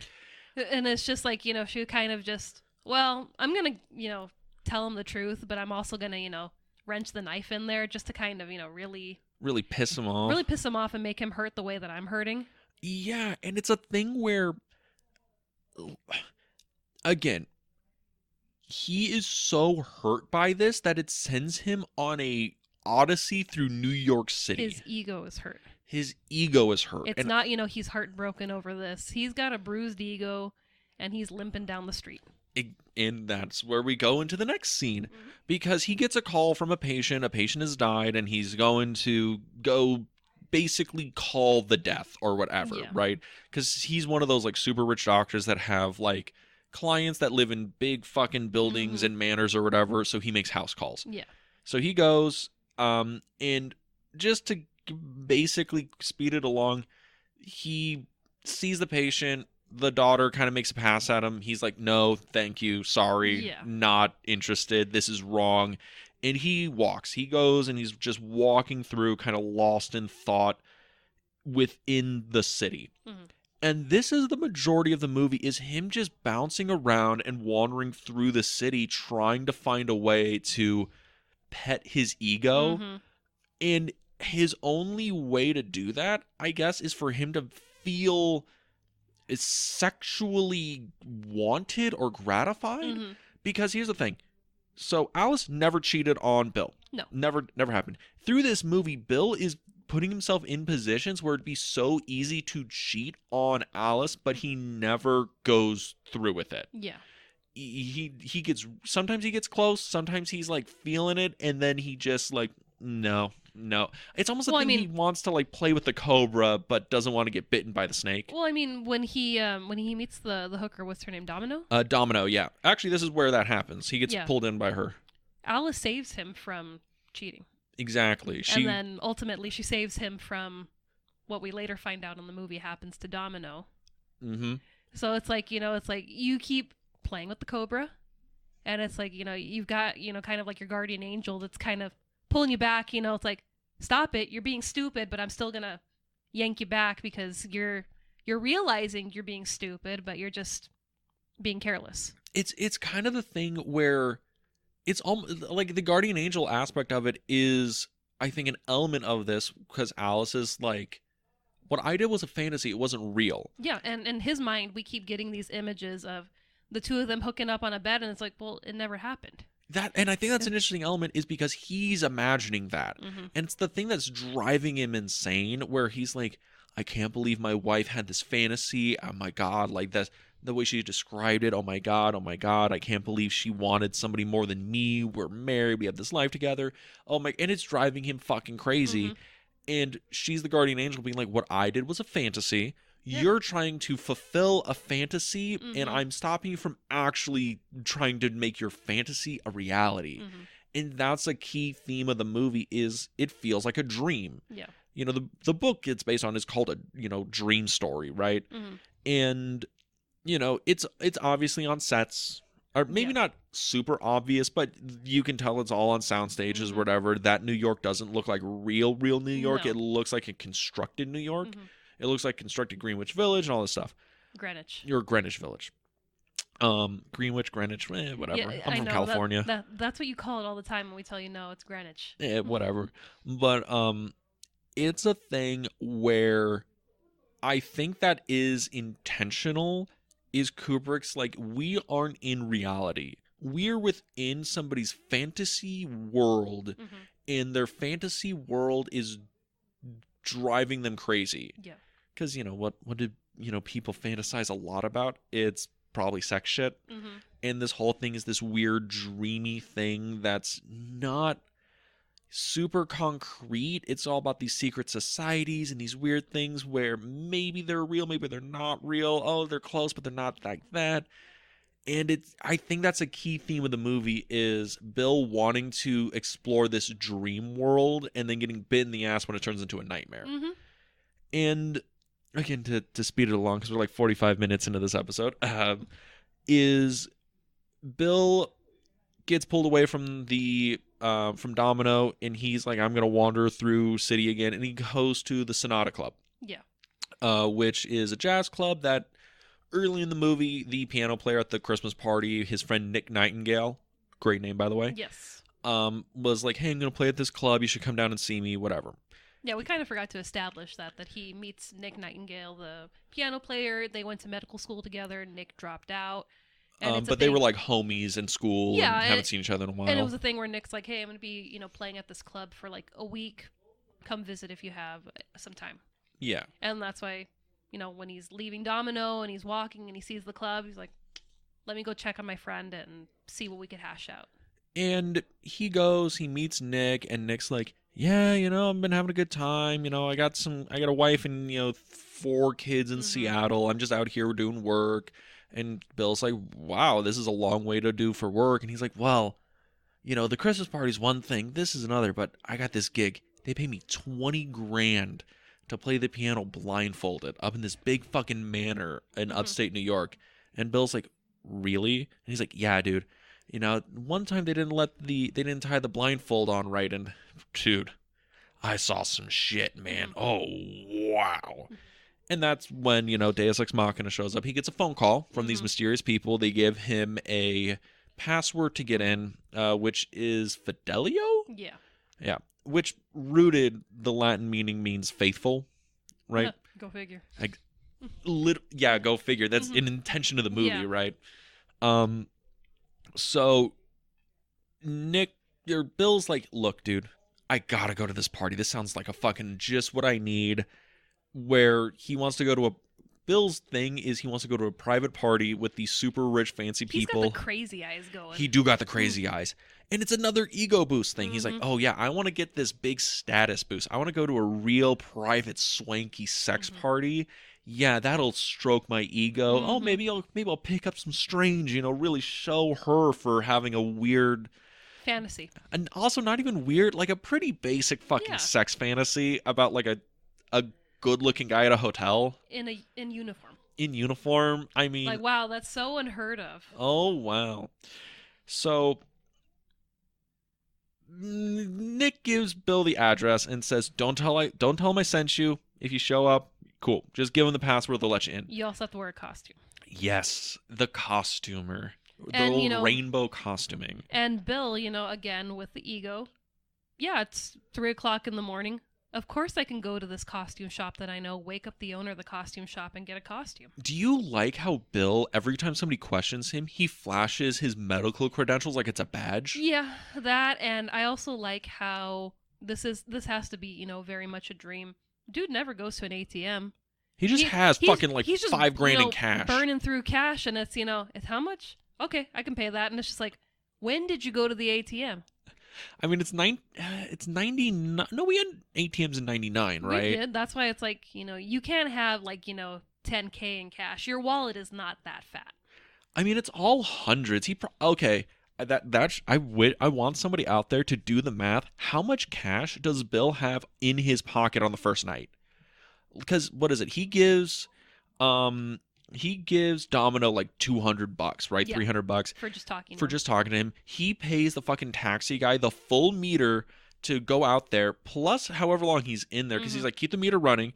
And it's just like, she kind of just, well, I'm going to, tell him the truth, but I'm also going to, wrench the knife in there just to kind of, really... Really piss him off. Really piss him off and make him hurt the way that I'm hurting. Yeah, and it's a thing where... Again, he is so hurt by this that it sends him on a odyssey through New York City. His ego is hurt. His ego is hurt. It's not, he's heartbroken over this. He's got a bruised ego, and he's limping down the street. And that's where we go into the next scene. Because he gets a call from a patient. A patient has died, and he's going to go basically call the death or whatever, Yeah. right? Because he's one of those like super rich doctors that have like clients that live in big fucking buildings and manors or whatever, so he makes house calls. Yeah. So he goes, and just to basically speed it along, he sees the patient. The daughter kind of makes a pass at him. He's like, no, thank you, sorry, Yeah. not interested, this is wrong. And he walks. He goes and he's just walking through, kind of lost in thought within the city. Mm-hmm. And this is the majority of the movie, is him just bouncing around and wandering through the city trying to find a way to pet his ego. Mm-hmm. And his only way to do that, I guess, is for him to feel sexually wanted or gratified. Mm-hmm. Because here's the thing. So Alice never cheated on Bill. No. Never happened. Through this movie, Bill is putting himself in positions where it'd be so easy to cheat on Alice, but he never goes through with it. Yeah. He gets, sometimes he gets close, sometimes he's like feeling it, and then he just like, no. It's almost like he wants to like play with the cobra, but doesn't want to get bitten by the snake. Well, I mean, when he meets the hooker, what's her name, Domino? Domino, yeah. Actually, this is where that happens. He gets pulled in by her. Alice saves him from cheating. Exactly. And then ultimately she saves him from what we later find out in the movie happens to Domino. Mm-hmm. So it's like, you keep playing with the cobra, and it's like, you've got, kind of like your guardian angel that's kind of pulling you back, it's like, stop it, you're being stupid, but I'm still gonna yank you back because you're realizing you're being stupid, but you're just being careless. It's kind of the thing where it's almost like the guardian angel aspect of it is, I think, an element of this, because Alice is like, what I did was a fantasy, it wasn't real. Yeah, and in his mind, we keep getting these images of the two of them hooking up on a bed, and it's like, well, it never happened. And I think that's an interesting element, is because he's imagining that. Mm-hmm. And it's the thing that's driving him insane, where he's like, I can't believe my wife had this fantasy. Oh my God, like that's the way she described it. Oh my God, I can't believe she wanted somebody more than me. We're married, we have this life together. And it's driving him fucking crazy. Mm-hmm. And she's the guardian angel being like, what I did was a fantasy. Yeah. You're trying to fulfill a fantasy, Mm-hmm. and I'm stopping you from actually trying to make your fantasy a reality. Mm-hmm. And that's a key theme of the movie, is it feels like a dream. Yeah. The book it's based on is called a dream story, right? Mm-hmm. And it's obviously on sets, or maybe not super obvious, but you can tell it's all on sound stages, Mm-hmm. or whatever. That New York doesn't look like real New York. No. It looks like a constructed New York. Mm-hmm. It looks like constructed Greenwich Village and all this stuff. Greenwich. Or Greenwich Village. Greenwich, whatever. Yeah, I'm from California. That's what you call it all the time when we tell you, no, it's Greenwich. Whatever. But it's a thing where I think that is intentional, is Kubrick's like, we aren't in reality. We're within somebody's fantasy world, Mm-hmm. and their fantasy world is driving them crazy. Yeah. Because, what did, people fantasize a lot about? It's probably sex shit. Mm-hmm. And this whole thing is this weird, dreamy thing that's not super concrete. It's all about these secret societies and these weird things where maybe they're real, maybe they're not real. Oh, they're close, but they're not like that. And I think that's a key theme of the movie, is Bill wanting to explore this dream world and then getting bit in the ass when it turns into a nightmare. Mm-hmm. And again, to speed it along, because we're like 45 minutes into this episode, is Bill gets pulled away from from Domino, and he's like, I'm gonna wander through city again, and he goes to the Sonata Club. Yeah. Which is a jazz club that early in the movie, the piano player at the Christmas party, his friend Nick Nightingale, great name by the way, Yes. was like, hey, I'm gonna play at this club, you should come down and see me, whatever. Yeah, we kind of forgot to establish that he meets Nick Nightingale, the piano player. They went to medical school together. Nick dropped out. But they were like homies in school, and haven't seen each other in a while. And it was a thing where Nick's like, hey, I'm going to be, playing at this club for like a week. Come visit if you have some time. Yeah. And that's why, when he's leaving Domino and he's walking and he sees the club, he's like, let me go check on my friend and see what we could hash out. And he goes, he meets Nick, and Nick's like, yeah, I've been having a good time. I got a wife and, 4 kids in Mm-hmm. Seattle. I'm just out here doing work. And Bill's like, wow, this is a long way to do for work. And he's like, well, the Christmas party's one thing. This is another, but I got this gig. They pay me 20 grand to play the piano blindfolded up in this big fucking manor in Mm-hmm. upstate New York. And Bill's like, really? And he's like, yeah, dude. One time they didn't tie the blindfold on right, and dude, I saw some shit, man. Mm-hmm. Oh, wow. And that's when, Deus Ex Machina shows up. He gets a phone call from these Mm-hmm. mysterious people. They give him a password to get in, which is Fidelio? Yeah. Yeah. Which rooted the Latin meaning means faithful, right? Go figure. Like, yeah, go figure. That's Mm-hmm. an intention of the movie, Yeah. right? Um, so Nick or Bill's like, look, dude, I gotta go to this party. This sounds like a fucking just what I need. Where he wants to go to a Bill's thing is he wants to go to a private party with these super rich fancy He's people. got the crazy eyes going. He do got the crazy eyes. And it's another ego boost thing. He's like, Mhm. oh yeah, I want to get this big status boost. I want to go to a real private swanky sex Mhm. party. Yeah, that'll stroke my ego. Oh, Mhm. maybe I'll pick up some strange, really show her for having a weird Fantasy. and also not even weird, like a pretty basic fucking Yeah. sex fantasy about like a good-looking guy at a hotel In uniform. in uniform. I mean, Like, wow, that's so unheard of. oh wow. So Nick gives Bill the address and says, don't tell him I sent you. If you show up, cool. Just give him the password, they'll let you in." You also have to wear a costume. Yes, the costumer. The And, old rainbow costuming. And Bill, again with the ego. Yeah, it's 3:00 in the morning. Of course I can go to this costume shop that I know, wake up the owner of the costume shop and get a costume. Do you like how Bill, every time somebody questions him, he flashes his medical credentials like it's a badge? Yeah, that, and I also like how this has to be, very much a dream. Dude never goes to an ATM. He just has fucking like he's just, $5,000 in cash. burning through cash, and it's, it's how much? Okay, I can pay that. And it's just like, when did you go to the ATM? I mean, it's 99. No, we had ATMs in 99, right? We did. That's why it's like, you can't have like, $10K in cash. Your wallet is not that fat. I mean, it's all hundreds. Okay. I want somebody out there to do the math. How much cash does Bill have in his pocket on the first night? Because what is it? He gives Domino like $200, right? Yeah. $300 For just talking. for just talking to him. He pays the fucking taxi guy the full meter to go out there, plus however long he's in there, because he's like, keep the meter running.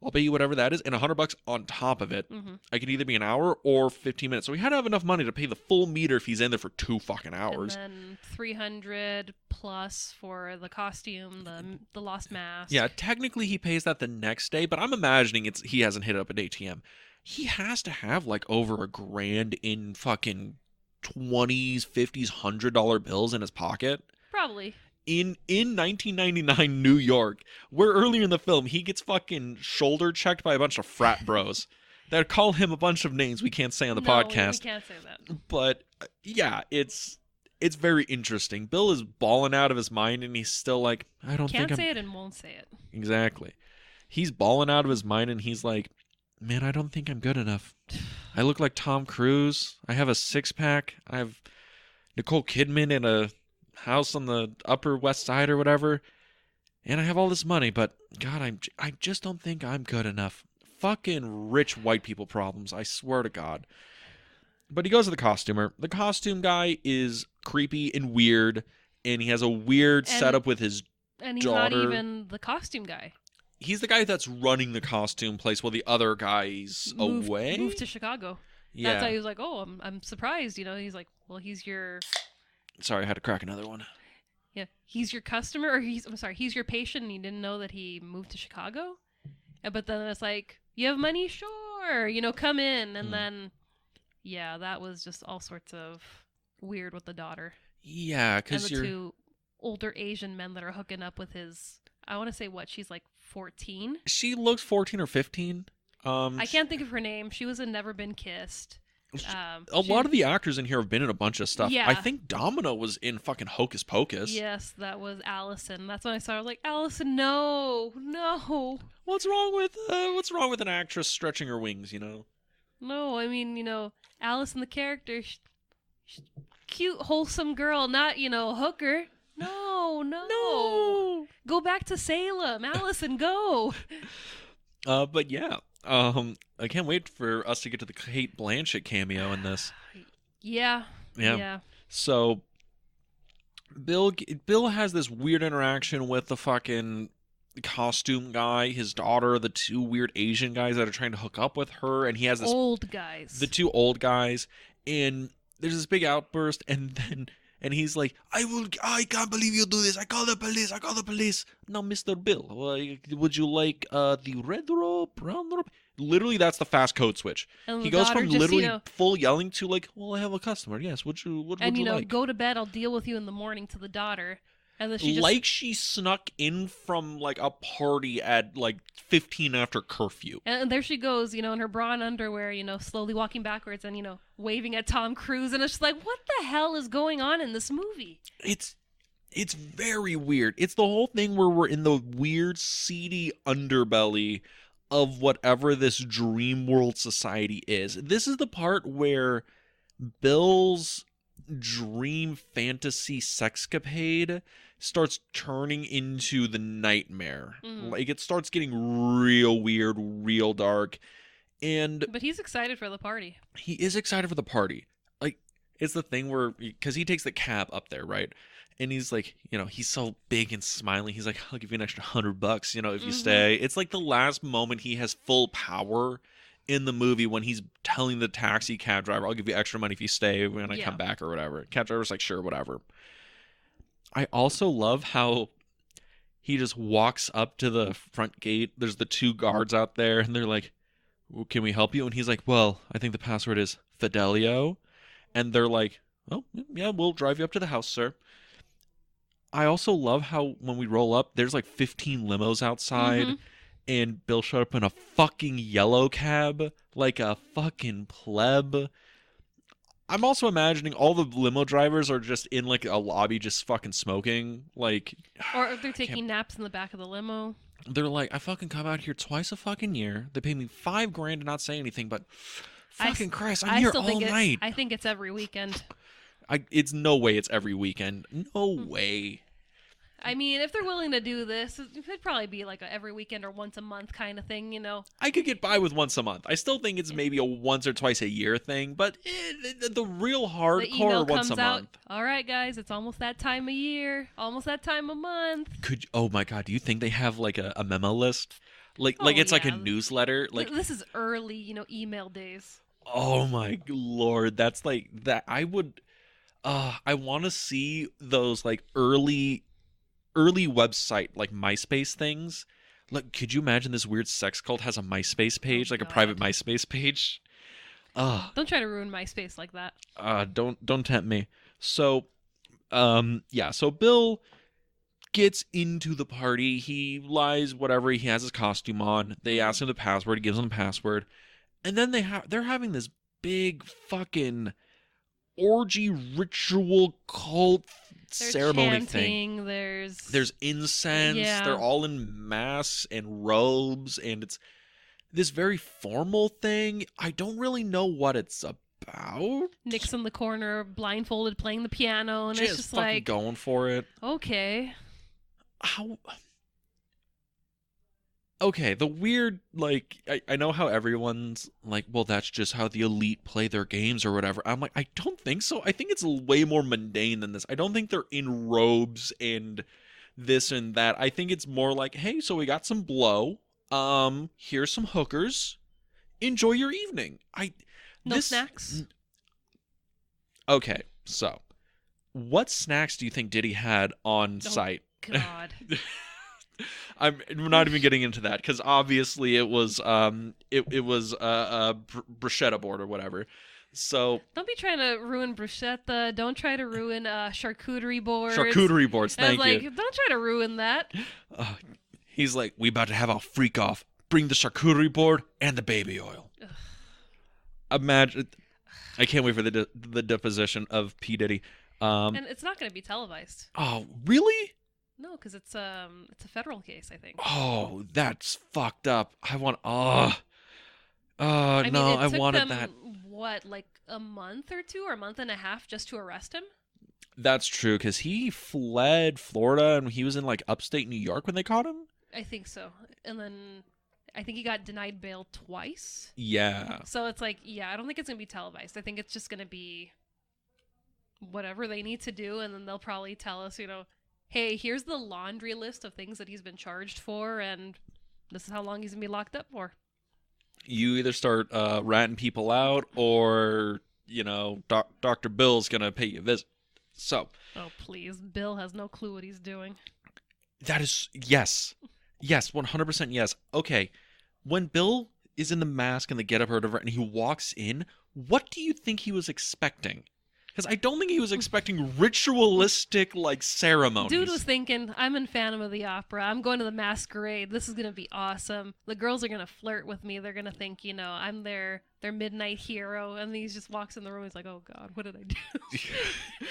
I'll pay you whatever that is, and $100 on top of it. Mm-hmm. I could either be an hour or 15 minutes. So he had to have enough money to pay the full meter if he's in there for 2 fucking hours. And then 300 plus for the costume, the lost mask. Yeah, technically he pays that the next day, but I'm imagining he hasn't hit up an ATM. He has to have like over $1,000 in fucking 20s, 50s, $100 bills in his pocket. Probably. In 1999 New York, where earlier in the film he gets fucking shoulder checked by a bunch of frat bros that call him a bunch of names we can't say on the podcast. We can't say that. But yeah, it's very interesting. Bill is balling out of his mind, and he's still like, I don't Can't think say it and won't say it. Exactly. He's balling out of his mind, and he's like, man, I don't think I'm good enough. I look like Tom Cruise. I have a 6-pack. I have Nicole Kidman in a house on the Upper West Side or whatever, and I have all this money, but God, I just don't think I'm good enough. Fucking rich white people problems, I swear to God. But he goes to the costumer. The costume guy is creepy and weird, and he has a weird setup with his and he's daughter. not even the costume guy. He's the guy that's running the costume place while the other guy's away. Moved to Chicago. Yeah. That's why he was like, oh, I'm surprised. He's like, well, he's your... Sorry, I had to crack another one. Yeah, he's your customer, or he's your patient, and you didn't know that he moved to Chicago? But then it's like, you have money? Sure, come in. And then, yeah, that was just all sorts of weird with the daughter. Yeah, because and the 2 older Asian men that are hooking up with his, I want to say she's like 14? She looks 14 or 15. I can't think of her name. She was in Never Been Kissed. A lot of the actors in here have been in a bunch of stuff. Yeah. I think Domino was in fucking Hocus Pocus. Yes, that was Allison. That's when I saw her. I was like, Allison, no. What's wrong with an actress stretching her wings, you know? No, I mean, Allison, the character, she's cute, wholesome girl, not, hooker. No. Go back to Salem. Allison, go. But yeah. I can't wait for us to get to the Kate Blanchett cameo in this. Yeah. So Bill has this weird interaction with the fucking costume guy, his daughter, the two weird Asian guys that are trying to hook up with her, and he has this old guys. The two old guys, and there's this big outburst, and he's like, I can't believe you do this. I call the police. Now, Mr. Bill, would you like the red rope, brown rope? Literally, that's the fast code switch. And he goes from literally just, full yelling to like, well, I have a customer. Yes, what would you like? Go to bed. I'll deal with you in the morning to the daughter. And then she snuck in from like a party at like 15 after curfew. And there she goes, in her bra and underwear, slowly walking backwards and, waving at Tom Cruise. And it's just like, what the hell is going on in this movie? It's very weird. It's the whole thing where we're in the weird, seedy underbelly of whatever this dream world society is. This is the part where Bill's dream fantasy sexcapade starts turning into the nightmare. Like, it starts getting real weird, real dark. But he's excited for the party. He is excited for the party. Like, it's the thing where, because he takes the cab up there, right? And he's like, he's so big and smiling. He's like, I'll give you an extra $100, if you stay. It's like the last moment he has full power in the movie when he's telling the taxi cab driver, I'll give you extra money if you stay when I come back or whatever. Cab driver's like, sure, whatever. I also love how he just walks up to the front gate. There's the two guards out there, and they're like, well, can we help you? And he's like, well, I think the password is Fidelio. And they're like, oh, yeah, we'll drive you up to the house, sir. I also love how when we roll up, there's like 15 limos outside, and Bill showed up in a fucking yellow cab, like a fucking pleb. I'm also imagining all the limo drivers are just in like a lobby just fucking smoking, like... Or they're taking naps in the back of the limo. They're like, I fucking come out here twice a fucking year. They pay me $5,000 to not say anything, but fucking Christ, I'm here all night. I think it's every weekend. It's no way it's every weekend. No way. I mean, if they're willing to do this, it'd probably be like a every weekend or once a month kind of thing, I could get by with once a month. I still think it's maybe a once or twice a year thing, but the real hardcore once a month. All right, guys, it's almost that time of year, almost that time of month. Oh my God, do you think they have like a memo list? Like it's like a newsletter? Like this is early, email days. Oh my Lord, that's like that. I want to see those like early website like MySpace things. Like, could you imagine this weird sex cult has a MySpace page, like a private MySpace page? Don't try to ruin MySpace like that. Don't tempt me. So, so Bill gets into the party. He lies, whatever. He has his costume on. They ask him the password. He gives them the password, and then they're having this big fucking orgy ritual cult ceremony thing. There's incense. Yeah. They're all in masks and robes, and it's this very formal thing. I don't really know what it's about. Nick's in the corner, blindfolded, playing the piano, and it's just like going for it. Okay. Okay, the weird, like, I know how everyone's like, well, that's just how the elite play their games or whatever. I'm like, I don't think so. I think it's way more mundane than this. I don't think they're in robes and this and that. I think it's more like, hey, so we got some blow. Here's some hookers. Enjoy your evening. No snacks? Okay, so what snacks do you think Diddy had on site? God. I'm not even getting into that because obviously it was a bruschetta board or whatever. So don't be trying to ruin bruschetta. Don't try to ruin charcuterie boards. Charcuterie boards. Thank you. Don't try to ruin that. He's like, we about to have our freak off. Bring the charcuterie board and the baby oil. Ugh. Imagine. I can't wait for the deposition of P Diddy. And it's not going to be televised. Oh, really? No, because it's a federal case, I think. Oh, that's fucked up. I want. I mean, No, it I took wanted them that. what, like a month or two, or a month and a half, just to arrest him. That's true because he fled Florida and he was in like upstate New York when they caught him. I think so, and then I think he got denied bail twice. Yeah. So it's like, yeah, I don't think it's gonna be televised. I think it's just gonna be whatever they need to do, and then they'll probably tell us, hey, here's the laundry list of things that he's been charged for, and this is how long he's gonna be locked up for. You either start ratting people out or, Dr. Bill's going to pay you a visit. So. Oh, please. Bill has no clue what he's doing. That is, yes. Yes, 100% yes. Okay, when Bill is in the mask and the getup or whatever, and he walks in, what do you think he was expecting? Because I don't think he was expecting ritualistic, ceremonies. Dude was thinking, I'm in Phantom of the Opera. I'm going to the masquerade. This is going to be awesome. The girls are going to flirt with me. They're going to think, I'm their midnight hero. And then he just walks in the room. He's like, oh, God, what did I do?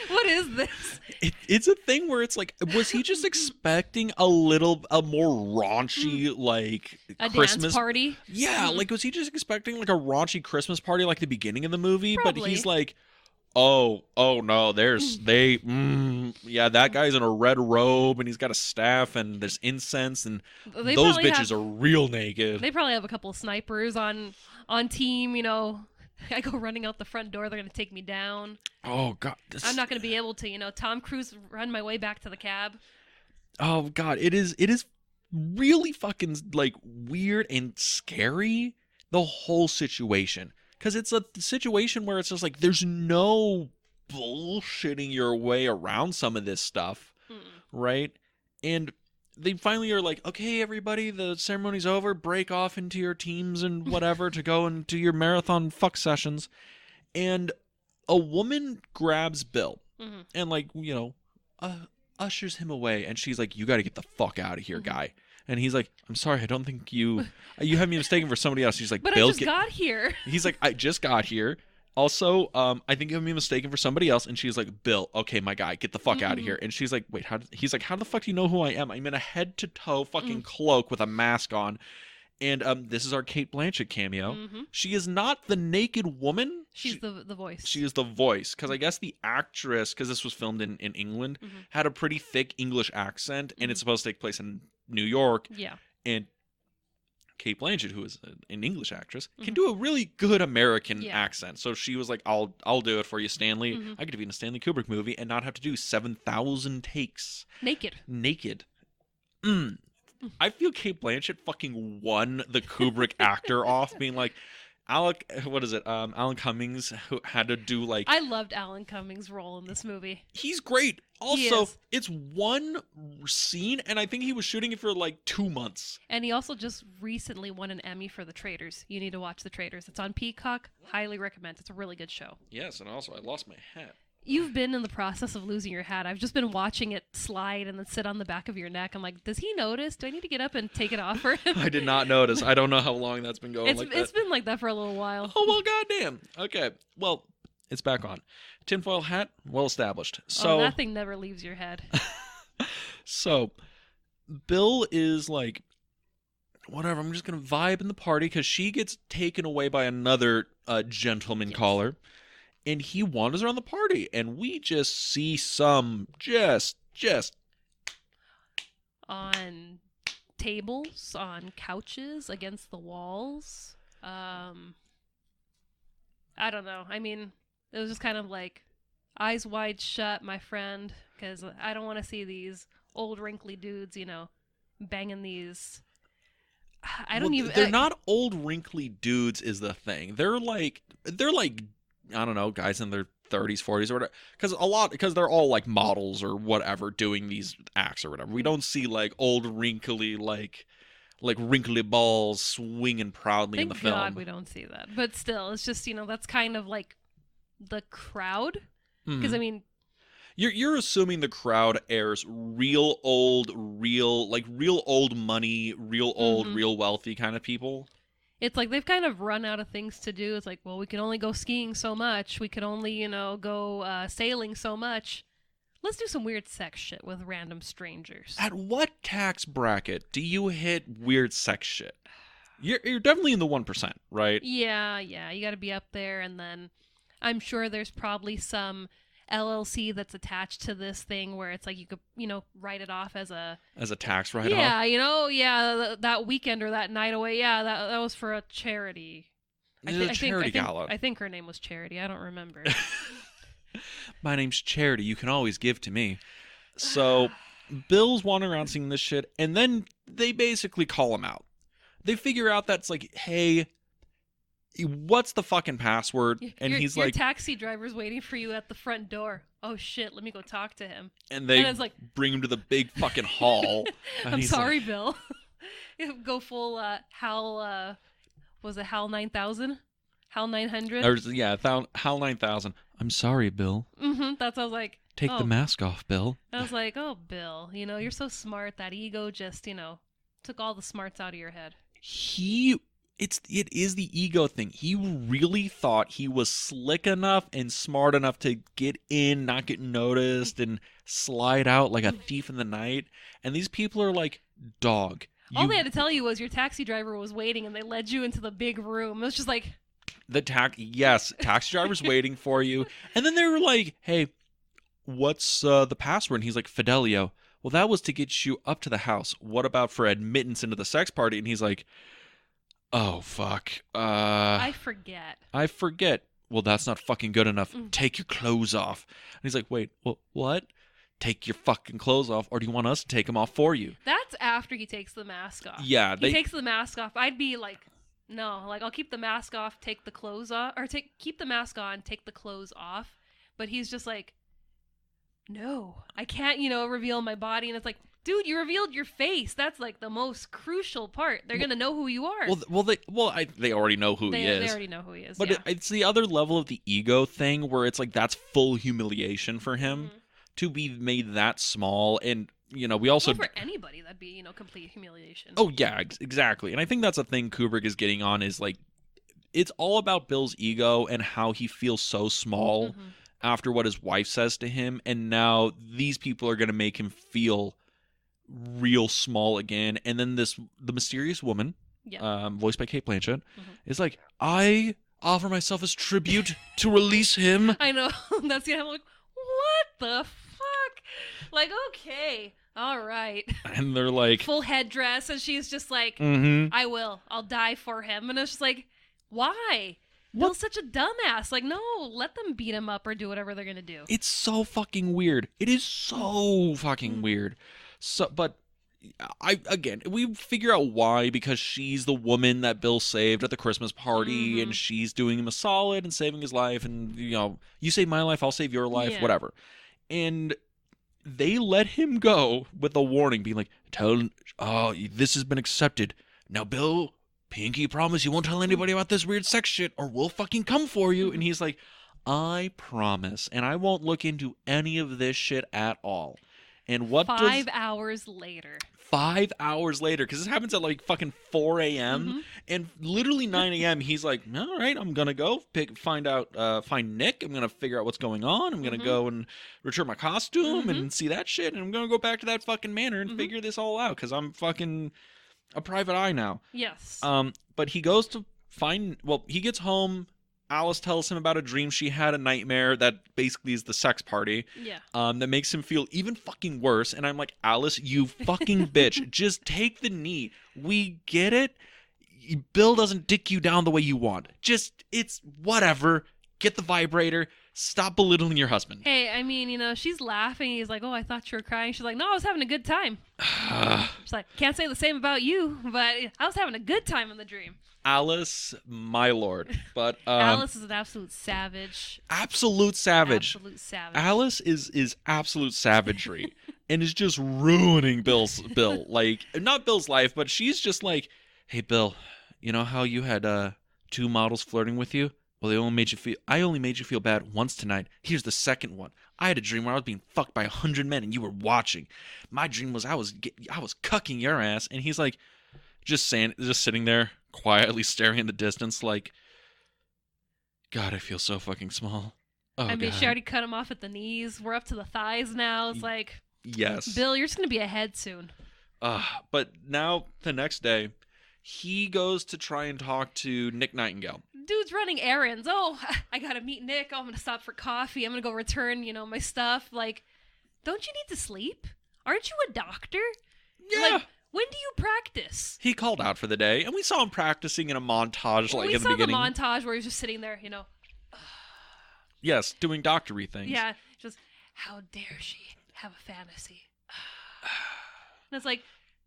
What is this? It's a thing where it's like, was he just expecting a more raunchy, a Christmas dance party? Yeah, was he just expecting, a raunchy Christmas party like the beginning of the movie? Probably. But he's like... Oh no, that guy's in a red robe and he's got a staff and there's incense and those bitches are real naked. They probably have a couple of snipers on team, I go running out the front door, they're going to take me down. Oh, God. I'm not going to be able to, Tom Cruise run my way back to the cab. Oh, God. It is really fucking, weird and scary, the whole situation. Because it's a situation where it's just there's no bullshitting your way around some of this stuff, right? And they finally are like, okay, everybody, the ceremony's over. Break off into your teams and whatever to go and do your marathon fuck sessions. And a woman grabs Bill and, ushers him away. And she's like, you got to get the fuck out of here, guy. And he's like, I'm sorry, I don't think you have me mistaken for somebody else. She's like, but Bill, I just got here. He's like, I just got here. Also, I think you have me mistaken for somebody else. And she's like, Bill, okay, my guy, get the fuck out of here. And she's like, wait, he's like, how the fuck do you know who I am? I'm in a head-to-toe fucking cloak with a mask on. And this is our Cate Blanchett cameo. She is not the naked woman. She's the voice. She is the voice. Because I guess the actress, because this was filmed in England, had a pretty thick English accent. And it's supposed to take place in New York. Yeah. And Cate Blanchett, who is an English actress, can do a really good American accent. So she was like, I'll do it for you, Stanley. I get to be in a Stanley Kubrick movie and not have to do 7,000 takes. Naked. I feel Cate Blanchett fucking won the Kubrick actor off, being like, Alan Cummings, who had to do I loved Alan Cummings' role in this movie. He's great. Also, it's one scene, and I think he was shooting it for 2 months. And he also just recently won an Emmy for The Traitors. You need to watch The Traitors. It's on Peacock. Highly recommend. It's a really good show. Yes, and also I lost my hat. You've been in the process of losing your hat. I've just been watching it slide and then sit on the back of your neck. I'm like, does he notice? Do I need to get up and take it off for him? I did not notice. I don't know how long that's been going It's been like that for a little while. Oh, well, goddamn. Okay. Well, it's back on. Tinfoil hat, well established. So that thing never leaves your head. So, Bill is like, whatever, I'm just going to vibe in the party because she gets taken away by another gentleman caller. And he wanders around the party, and we just see some just on tables, on couches, against the walls. I don't know. I mean, it was just kind of like eyes wide shut, my friend, because I don't want to see these old wrinkly dudes, banging these. They're not old wrinkly dudes. Is the thing. They're like. I don't know, guys in their 30s, 40s, or whatever. Because they're all like models or whatever doing these acts or whatever. We don't see old wrinkly, wrinkly balls swinging proudly in the film. Thank God we don't see that. But still, it's just, that's kind of like the crowd. Because, I mean. You're assuming the crowd airs real old money, real old, real wealthy kind of people. it's like they've kind of run out of things to do. It's like, well, we can only go skiing so much. We can only, go sailing so much. Let's do some weird sex shit with random strangers. At what tax bracket do you hit weird sex shit? You're definitely in the 1%, right? Yeah. You got to be up there, and then I'm sure there's probably some LLC that's attached to this thing where it's like you could, write it off as a tax write-off. Yeah, that weekend or that night away. Yeah, that was for a charity. Charity gala. I think her name was Charity. I don't remember. My name's Charity. You can always give to me. So Bill's wandering around seeing this shit, and then they basically call him out. They figure out that's like, hey, what's the fucking password? And he's like, your taxi driver's waiting for you at the front door. Oh shit, let me go talk to him. And they bring him to the big fucking hall. I'm sorry, Bill. Go full Hal. Was it Hal 9000? Hal 900? Hal 9000. I'm sorry, Bill. That's what I was like. Take the mask off, Bill. I was like, oh, Bill, you're so smart. That ego just, took all the smarts out of your head. It is the ego thing. He really thought he was slick enough and smart enough to get in, not get noticed, and slide out like a thief in the night. And these people are like, dog. All they had to tell you was your taxi driver was waiting, and they led you into the big room. It was just like... taxi driver's waiting for you. And then they were like, hey, what's the password? And he's like, Fidelio. Well, that was to get you up to the house. What about for admittance into the sex party? And he's like, oh, fuck. I forget. Well, that's not fucking good enough. Take your clothes off. And he's like, wait, what? Take your fucking clothes off, or do you want us to take them off for you? That's after he takes the mask off. Yeah. He takes the mask off. I'd be like, no, like, I'll keep the mask off, take the clothes off, or keep the mask on, take the clothes off. But he's just like, no, I can't, reveal my body. And it's like, dude, you revealed your face. That's like the most crucial part. They're gonna know who you are. They already know who he is. They already know who he is. But it's the other level of the ego thing where it's like that's full humiliation for him to be made that small. And we also for anybody that'd be complete humiliation. Oh yeah, exactly. And I think that's a thing Kubrick is getting on is like it's all about Bill's ego and how he feels so small after what his wife says to him, and now these people are gonna make him feel real small again. And then the mysterious woman, voiced by Cate Blanchett, is like, I offer myself as tribute to release him. I know. That's the I'm like, what the fuck? Like, okay, all right. And they're like, full headdress, and she's just like, I'll die for him. And it's just like, why? Bill's such a dumbass. Like, no, let them beat him up or do whatever they're gonna do. It's so fucking weird. It is so fucking weird. So, but we figure out why, because she's the woman that Bill saved at the Christmas party, and she's doing him a solid and saving his life, and you save my life, I'll save your life, whatever. And they let him go with a warning, being like, this has been accepted. Now, Bill, pinky promise you won't tell anybody about this weird sex shit, or we'll fucking come for you. And he's like, I promise, and I won't look into any of this shit at all. And what 5 hours later. 5 hours later, because this happens at like fucking 4 a.m. And literally 9 a.m. he's like, all right, I'm gonna go find Nick. I'm gonna figure out what's going on. I'm gonna go and return my costume and see that shit, and I'm gonna go back to that fucking manor and figure this all out, because I'm fucking a private eye now. Yes. But he goes to he gets home. Alice tells him about a dream she had, a nightmare that basically is the sex party. Yeah. That makes him feel even fucking worse. And I'm like, Alice, you fucking bitch. Just take the knee. We get it. Bill doesn't dick you down the way you want. It's whatever. Get the vibrator. Stop belittling your husband. Hey, I mean, she's laughing. He's like, oh, I thought you were crying. She's like, no, I was having a good time. She's like, can't say the same about you, but I was having a good time in the dream. Alice, my lord. But Alice is an absolute savage. Absolute savage. Alice is absolute savagery and is just ruining Bill. Like, not Bill's life, but she's just like, hey, Bill, you know how you had 2 models flirting with you? Well, I only made you feel bad once tonight. Here's the second one. I had a dream where I was being fucked by 100 men and you were watching. My dream was I was cucking your ass. And he's like, just sitting there quietly staring in the distance like, God, I feel so fucking small. Oh, I mean, God. she already cut him off at the knees. We're up to the thighs now. It's like, Yes. Bill, you're just going to be ahead soon. But now, the next day, he goes to try and talk to Nick Nightingale. Dude's running errands. Oh, I got to meet Nick. Oh, I'm going to stop for coffee. I'm going to go return, my stuff. Like, don't you need to sleep? Aren't you a doctor? Yeah. Like, when do you practice? He called out for the day, and we saw him practicing in a montage like we in the saw beginning. the montage where he was just sitting there, Yes, doing doctory things. Yeah, just, how dare she have a fantasy? And it's like,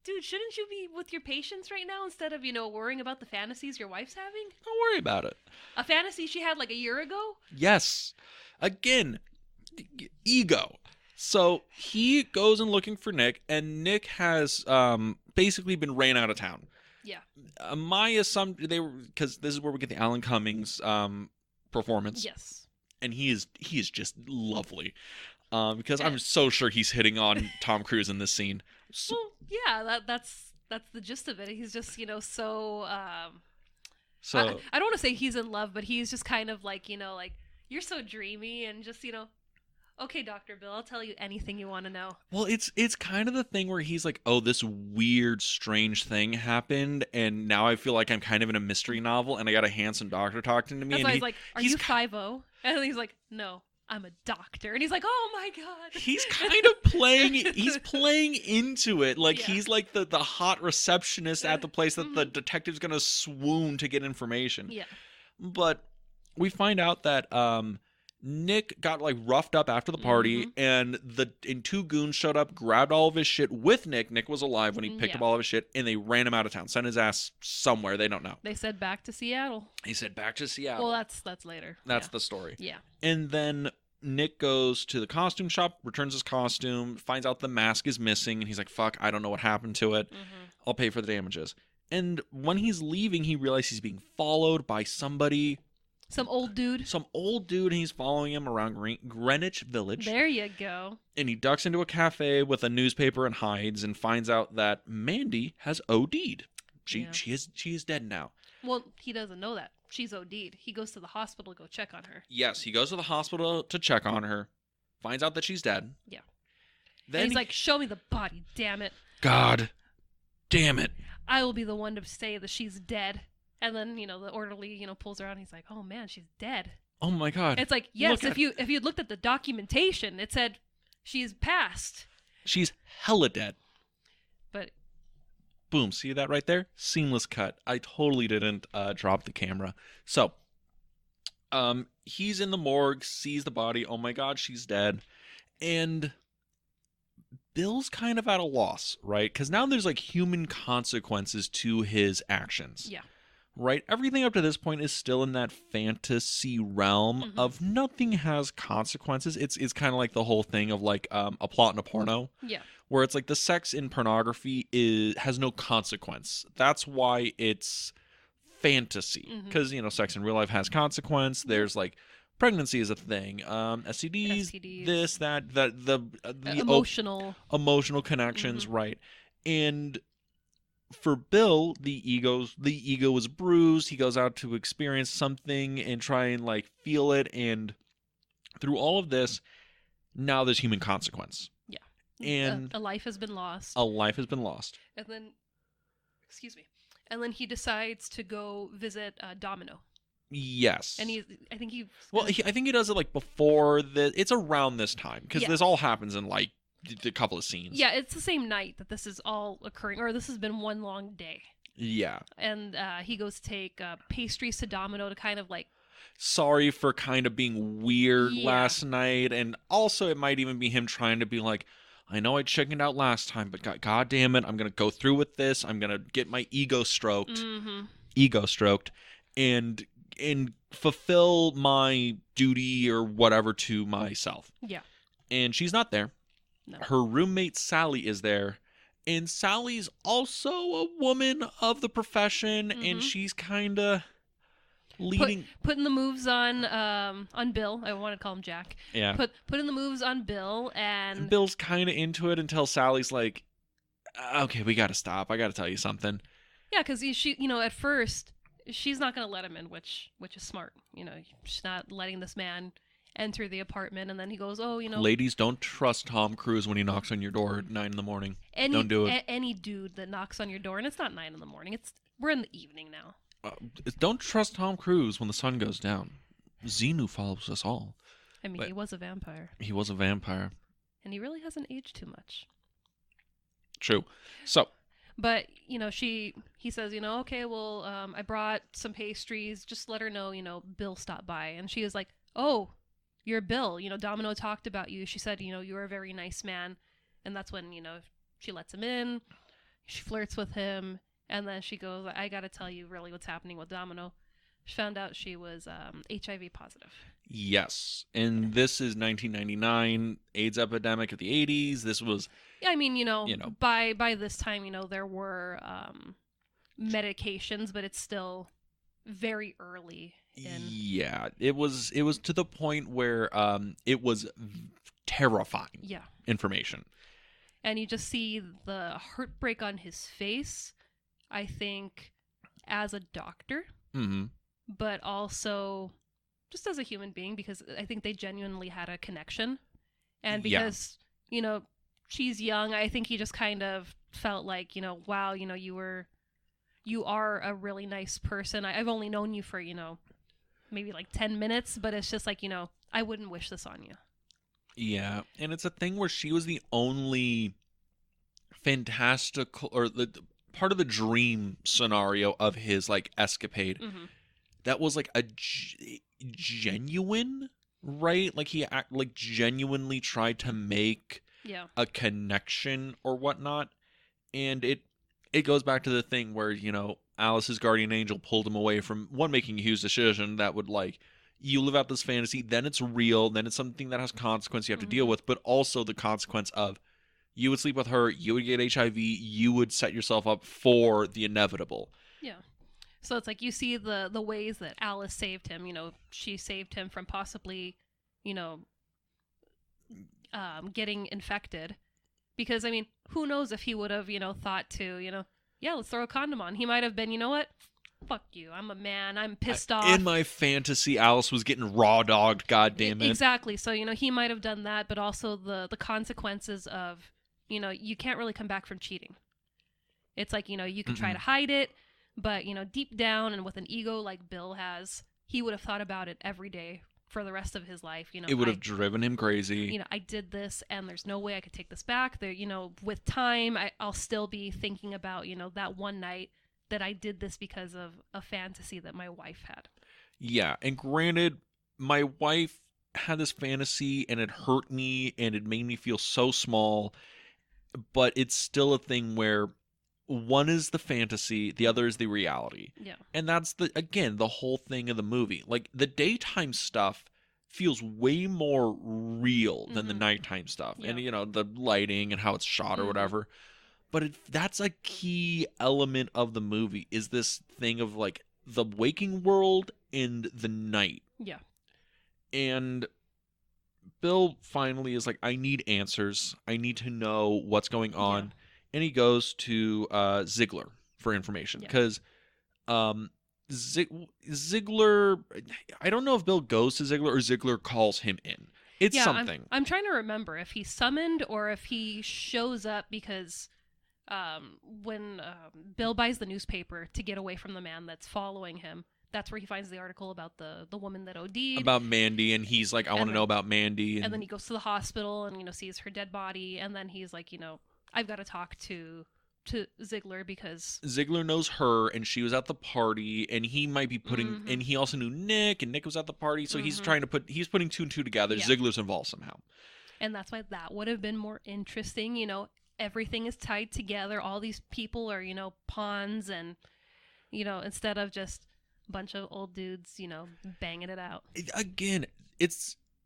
dude, shouldn't you be with your patients right now instead of, worrying about the fantasies your wife's having? Don't worry about it. A fantasy she had like a year ago? Yes. Again, ego. So he goes and looking for Nick, and Nick has basically been ran out of town. Yeah. My assumption, because this is where we get the Alan Cummings performance. Yes. And he is just lovely. Because I'm so sure he's hitting on Tom Cruise in this scene. So, well, yeah, that's the gist of it. He's just, so so I don't want to say he's in love, but he's just kind of like, like, you're so dreamy and just, okay, Dr. Bill, I'll tell you anything you want to know. Well, it's kind of the thing where he's like, oh, this weird, strange thing happened, and now I feel like I'm kind of in a mystery novel, and I got a handsome doctor talking to me. That's and why he's like, are you 5'0"? And he's like, no, I'm a doctor. And he's like, oh my God. He's kind of playing into it. Like, Yeah. he's like the hot receptionist at the place that the detective's going to swoon to get information. Yeah. But we find out that Nick got like roughed up after the party, and two goons showed up, grabbed all of his shit with Nick. Nick was alive when he picked up all of his shit, and they ran him out of town, sent his ass somewhere they don't know. They said back to Seattle. He said back to Seattle. Well, that's later. That's the story. Yeah. And then Nick goes to the costume shop, returns his costume, finds out the mask is missing, and he's like, fuck, I don't know what happened to it. I'll pay for the damages. And when he's leaving, he realizes he's being followed by somebody. Some old dude. And he's following him around Greenwich Village. There you go. And he ducks into a cafe with a newspaper and hides, and finds out that Mandy has OD'd. She is dead now. Well, he doesn't know that. She's OD'd. He goes to the hospital to go check on her. Yes, he goes to the hospital to check on her, finds out that she's dead. Yeah. Then and he's like, show me the body, damn it. God damn it. I will be the one to say that she's dead. And then, the orderly, pulls her out and he's like, oh man, she's dead. Oh my God. It's like, yes, if you'd looked at the documentation, it said she's passed. She's hella dead. But boom, see that right there? Seamless cut. I totally didn't drop the camera. So, he's in the morgue, sees the body. Oh my God, she's dead. And Bill's kind of at a loss, right? Because now there's like human consequences to his actions. Yeah. Right? Everything up to this point is still in that fantasy realm of nothing has consequences. It's kind of like the whole thing of like a plot in a porno. Yeah. Where it's like the sex in pornography has no consequence. That's why it's fantasy. Because, sex in real life has consequence. There's like pregnancy is a thing. STDs, this, that, the emotional connections, right? And for Bill, the ego is bruised. He goes out to experience something and try and like feel it, and through all of this, now there's human consequence. Yeah. And a life has been lost. And then he decides to go visit Domino. Yes. And I think he does it like before it's around this time, because this all happens in like a couple of scenes. Yeah, it's the same night that this is all occurring, or this has been one long day. Yeah. And he goes to take pastries to Domino to kind of like, sorry for kind of being weird last night. And also it might even be him trying to be like, I know I chickened out last time, but God damn it, I'm going to go through with this. I'm going to get my ego stroked. And fulfill my duty or whatever to myself. Yeah. And she's not there. No. Her roommate Sally is there, and Sally's also a woman of the profession, and she's kind of leading, putting the moves on Bill. I want to call him Jack. Yeah, putting the moves on Bill, and Bill's kind of into it until Sally's like, "Okay, we got to stop. I got to tell you something." Yeah, because she, at first she's not going to let him in, which is smart. She's not letting this man enter the apartment, and then he goes, "Oh, Ladies, don't trust Tom Cruise when he knocks on your door at 9 in the morning. any Don't do it. any dude that knocks on your door, and it's not 9 in the morning. We're in the evening now. Don't trust Tom Cruise when the sun goes down. Xenu follows us all. I mean, he was a vampire. He was a vampire. And he really hasn't aged too much. True. So. But, he says, okay, well, I brought some pastries. Just let her know, Bill stopped by. And she is like, "Oh, you're Bill. Domino talked about you. She said, you're a very nice man." And that's when, she lets him in. She flirts with him. And then she goes, "I got to tell you really what's happening with Domino." She found out she was HIV positive. Yes. And this is 1999, AIDS epidemic of the 80s. This was... Yeah, I mean, by this time, there were medications, but it's still very early in... Yeah, it was to the point where it was terrifying information. And you just see the heartbreak on his face, I think, as a doctor, but also just as a human being, because I think they genuinely had a connection. And because, she's young, I think he just kind of felt like, wow, you are a really nice person. I've only known you for, maybe like 10 minutes, but it's just like, I wouldn't wish this on you. Yeah, and it's a thing where she was the only fantastical, or the part of the dream scenario of his, like, escapade that was, like, a genuine, right? Like, he genuinely tried to make a connection or whatnot, and it goes back to the thing where, Alice's guardian angel pulled him away from, one, making a huge decision that would, like, you live out this fantasy, then it's real, then it's something that has consequence you have to deal with, but also the consequence of you would sleep with her, you would get HIV, you would set yourself up for the inevitable. Yeah. So it's like you see the ways that Alice saved him. She saved him from possibly, getting infected. Because, I mean, who knows if he would have, thought to, let's throw a condom on. He might have been, you know what? Fuck you. I'm a man. I'm pissed off. In my fantasy, Alice was getting raw dogged, goddammit. Exactly. So, he might have done that, but also the consequences of, you can't really come back from cheating. It's like, you can try to hide it, but, deep down and with an ego like Bill has, he would have thought about it every day for the rest of his life. It would have driven him crazy. I did this and there's no way I could take this back. There, with time, I'll still be thinking about, that one night that I did this because of a fantasy that my wife had. Yeah, and granted, my wife had this fantasy and it hurt me and it made me feel so small, but it's still a thing where one is the fantasy, the other is the reality. Yeah. And that's the whole thing of the movie. Like, the daytime stuff feels way more real than the nighttime stuff. Yeah. And, the lighting and how it's shot or whatever. But that's a key element of the movie, is this thing of, like, the waking world and the night. Yeah. And Bill finally is like, I need answers. I need to know what's going on. Yeah. And he goes to Ziegler for information. Because Ziegler, I don't know if Bill goes to Ziegler or Ziegler calls him in. It's something. I'm trying to remember if he's summoned or if he shows up because... when Bill buys the newspaper to get away from the man that's following him, that's where he finds the article about the woman that OD'd. About Mandy, and he's like, I want to know about Mandy. And then he goes to the hospital and, sees her dead body, and then he's like, I've got to talk to Ziegler because... Ziegler knows her, and she was at the party, and he might be putting... And he also knew Nick, and Nick was at the party, so he's putting two and two together. Yeah. Ziegler's involved somehow. And that's why that would have been more interesting, everything is tied together. All these people are, pawns, and, instead of just a bunch of old dudes, banging it out. Again, it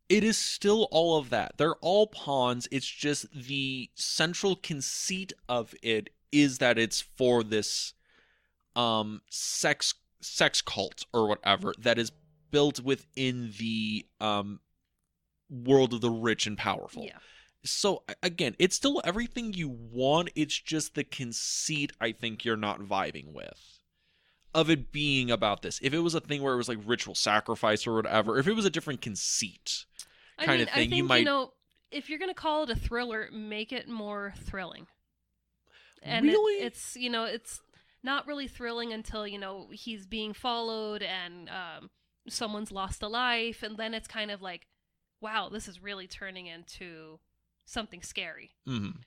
is still all of that. They're all pawns. It's just the central conceit of it is that it's for this sex cult or whatever that is built within the world of the rich and powerful. Yeah. So again, it's still everything you want. It's just the conceit I think you're not vibing with. Of it being about this. If it was a thing where it was like ritual sacrifice or whatever, if it was a different conceit I kind mean, of I thing, you think, might if you're gonna call it a thriller, make it more thrilling. And really. it's not really thrilling until he's being followed and someone's lost a life, and then it's kind of like, wow, this is really turning into something scary. Mhm.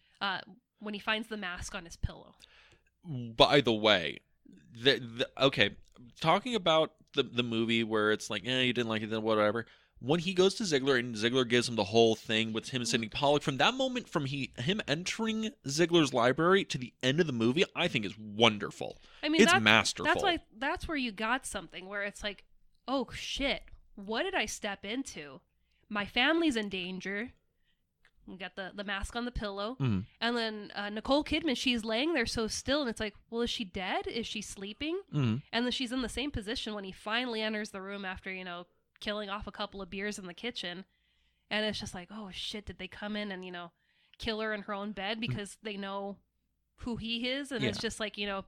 When he finds the mask on his pillow. By the way, okay, talking about the movie where it's like, you didn't like it, then whatever. When he goes to Ziegler and Ziegler gives him the whole thing with him and Sidney Pollack, from that moment, from him entering Ziegler's library to the end of the movie, I think is wonderful. I mean, it's masterful. That's where you got something where it's like, oh shit, what did I step into? My family's in danger. We got the mask on the pillow. Mhm. And then Nicole Kidman, she's laying there so still, and it's like, well, is she dead? Is she sleeping? Mhm. And then she's in the same position when he finally enters the room after, killing off a couple of beers in the kitchen. And it's just like, oh shit, did they come in and, kill her in her own bed because they know who he is? And it's just like, you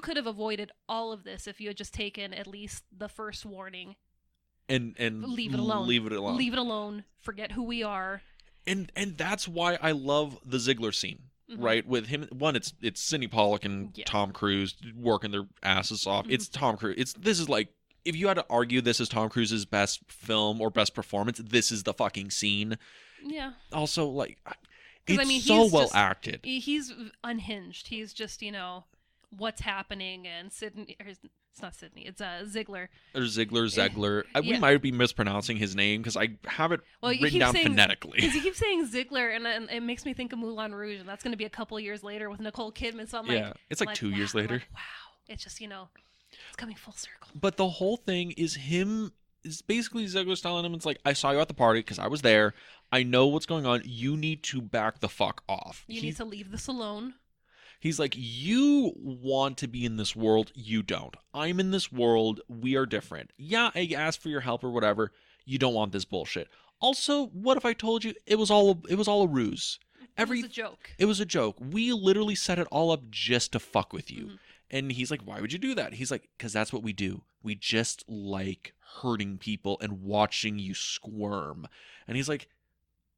could have avoided all of this if you had just taken at least the first warning. And leave it alone. Leave it alone. Leave it alone. Forget who we are. And that's why I love the Ziegler scene, right? With him, one, it's Sidney Pollack and Tom Cruise working their asses off. It's Tom Cruise. This is like, if you had to argue this is Tom Cruise's best film or best performance, this is the fucking scene. Yeah. Also, like, it's so well acted. He's unhinged. He's just, what's happening, and Sydney. It's not Sydney. It's Ziegler. Or Ziegler. We might be mispronouncing his name because I have it written down phonetically. Because he keeps saying Ziegler, and it makes me think of Moulin Rouge, and that's going to be a couple years later with Nicole Kidman. So I'm like, it's like 2 years later. Like, wow, it's just it's coming full circle. But the whole thing is basically Ziegler's telling him, it's like, I saw you at the party because I was there. I know what's going on. You need to back the fuck off. You need to leave this alone. He's like, you want to be in this world. You don't. I'm in this world. We are different. Yeah, I asked for your help or whatever. You don't want this bullshit. Also, what if I told you it was all a ruse? It was a joke. It was a joke. We literally set it all up just to fuck with you. And he's like, why would you do that? He's like, because that's what we do. We just like hurting people and watching you squirm. And he's like,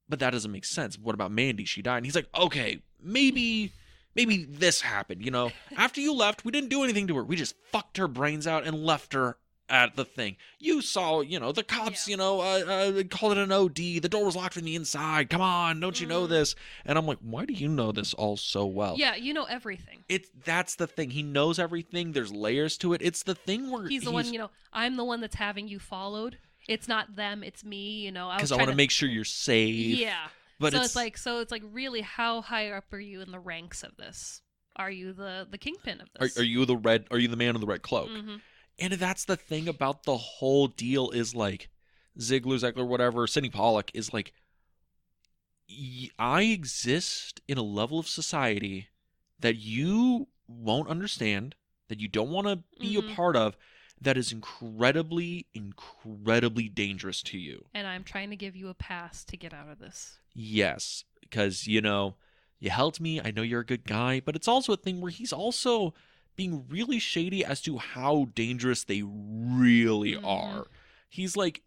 but that doesn't make sense. What about Mandy? She died. And he's like, okay, maybe this happened. After you left, we didn't do anything to her. We just fucked her brains out and left her at the thing. You saw, the cops, called it an OD. The door was locked from the inside. Come on, don't you know this? And I'm like, why do you know this all so well? Yeah, you know everything. That's the thing. He knows everything. There's layers to it. It's the thing where he's the one, I'm the one that's having you followed. It's not them, it's me, Because I want to make sure you're safe. Yeah. But it's like really, how high up are you in the ranks of this? Are you the kingpin of this? Are you the man in the red cloak? And that's the thing about the whole deal is like Ziegler, whatever, Sidney Pollack is like, I exist in a level of society that you won't understand, that you don't want to be a part of, that is incredibly, incredibly dangerous to you. And I'm trying to give you a pass to get out of this. Yes, because, you helped me. I know you're a good guy. But it's also a thing where he's also being really shady as to how dangerous they really are. He's like,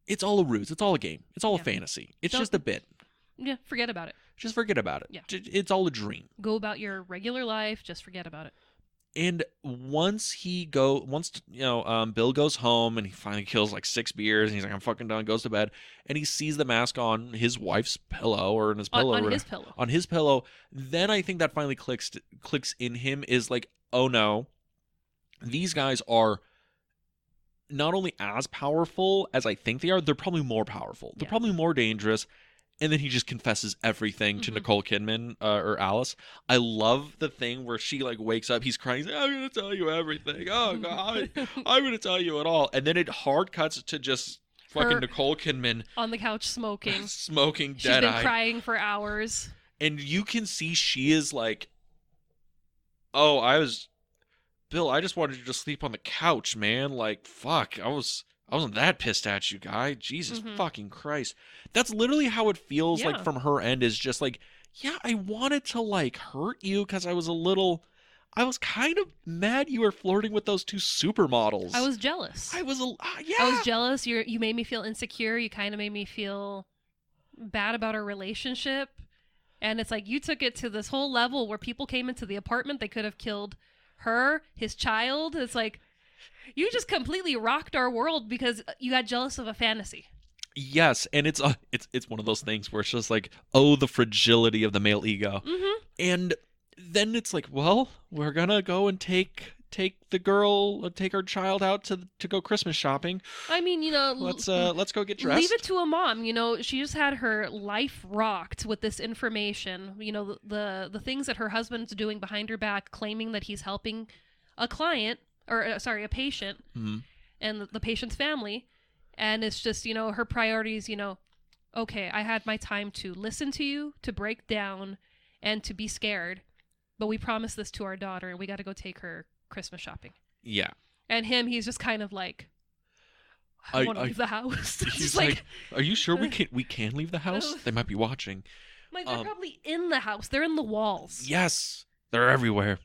it's all a ruse. It's all a game. It's all a fantasy. It's just a bit. Yeah, forget about it. Just forget about it. Yeah. It's all a dream. Go about your regular life. Just forget about it. And once Bill goes home and he finally kills like 6 beers and he's like, I'm fucking done, goes to bed, and he sees the mask on his wife's pillow or in his pillow. On his pillow. Then I think that finally clicks in him is like, oh no, these guys are not only as powerful as I think they are, they're probably more powerful. They're probably more dangerous. And then he just confesses everything to Nicole Kidman or Alice. I love the thing where she like wakes up, he's crying, he's like, I'm going to tell you everything. Oh God, I'm going to tell you it all. And then it hard cuts to just fucking Nicole Kidman on the couch smoking. Smoking dead-eye. She's been crying for hours. And you can see she is like, Bill, I just wanted you to sleep on the couch, man. Like, fuck, I was I wasn't that pissed at you, guy. Jesus Mm-hmm. fucking Christ. That's literally how it feels like Yeah. from her end, is just like, yeah, I wanted to like hurt you because I was kind of mad you were flirting with those two I supermodels. was jealous. I was, I was yeah. jealous. You made me feel insecure. You kind of made me feel bad about our relationship. And it's like you took it to this whole level where people came into the apartment. They could have killed her, his child. It's like you just completely rocked our world because you got jealous of a fantasy. Yes, and it's one of those things where it's just like, oh, the fragility of the male ego. Mm-hmm. And then it's like, well, we're gonna go and take our child out to go Christmas shopping. I mean, Let's go get dressed. leave it to a mom. She just had her life rocked with this information. The things that her husband's doing behind her back, claiming that he's helping a client or sorry, a patient, Mhm. and the patient's family, and it's just her priorities. Okay, I had my time to listen to you, to break down, and to be scared, but we promised this to our daughter, and we got to go take her Christmas shopping. Yeah. And he's just kind of like, I want to leave the house. He's Just like, are you sure we can leave the house? They might be watching. like they're probably in the house. They're in the walls. Yes, they're everywhere.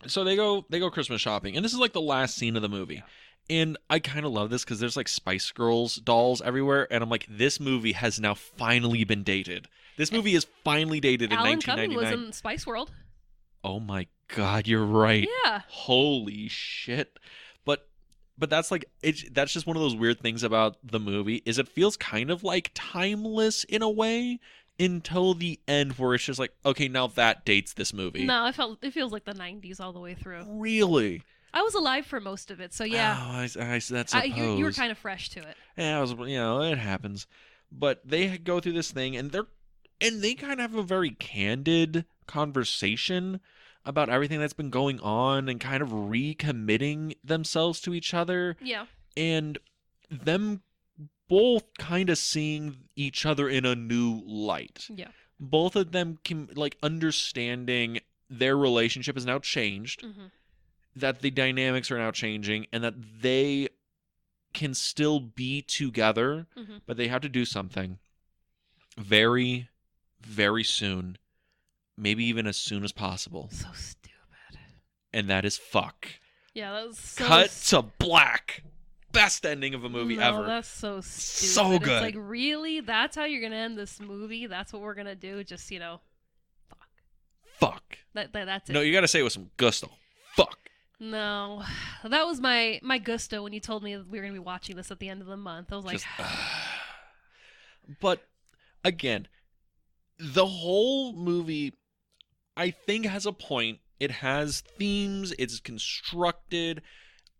So they go Christmas shopping, and this is like the last scene of the movie. And I kind of love this because there's like Spice Girls dolls everywhere, and I'm like, this movie has now finally been dated. This movie is finally dated in Alan Cumming 1999. was in Spice World. Oh my God, you're right. Yeah. Holy shit. But that's like that's just one of those weird things about the movie, is it feels kind of like timeless in a way until the end, where it's just like, okay, now that dates this movie. No, it feels like the 90s all the way through. Really? I was alive for most of it, so yeah. Oh, I that's You were kind of fresh to it. Yeah, it happens. But they go through this thing, and they kind of have a very candid conversation about everything that's been going on, and kind of recommitting themselves to each other, Yeah. and them both kind of seeing each other in a new light. Yeah. Both of them can like understanding their relationship has now changed, Mm-hmm. that the dynamics are now changing, and that they can still be together, Mm-hmm. but they have to do something very, very soon, maybe even as soon as possible. So stupid. And that is fuck. Yeah, that was so Cut to black. Best ending of a movie no, ever. That's so stupid. So good. It's like, really? That's how you're gonna end this movie? That's what we're gonna do? Just fuck. Fuck. That's it. No, you gotta say it with some gusto. Fuck. No, that was my gusto when you told me we were gonna be watching this at the end of the month. I was like, But again, the whole movie, I think, has a point. It has themes. It's constructed.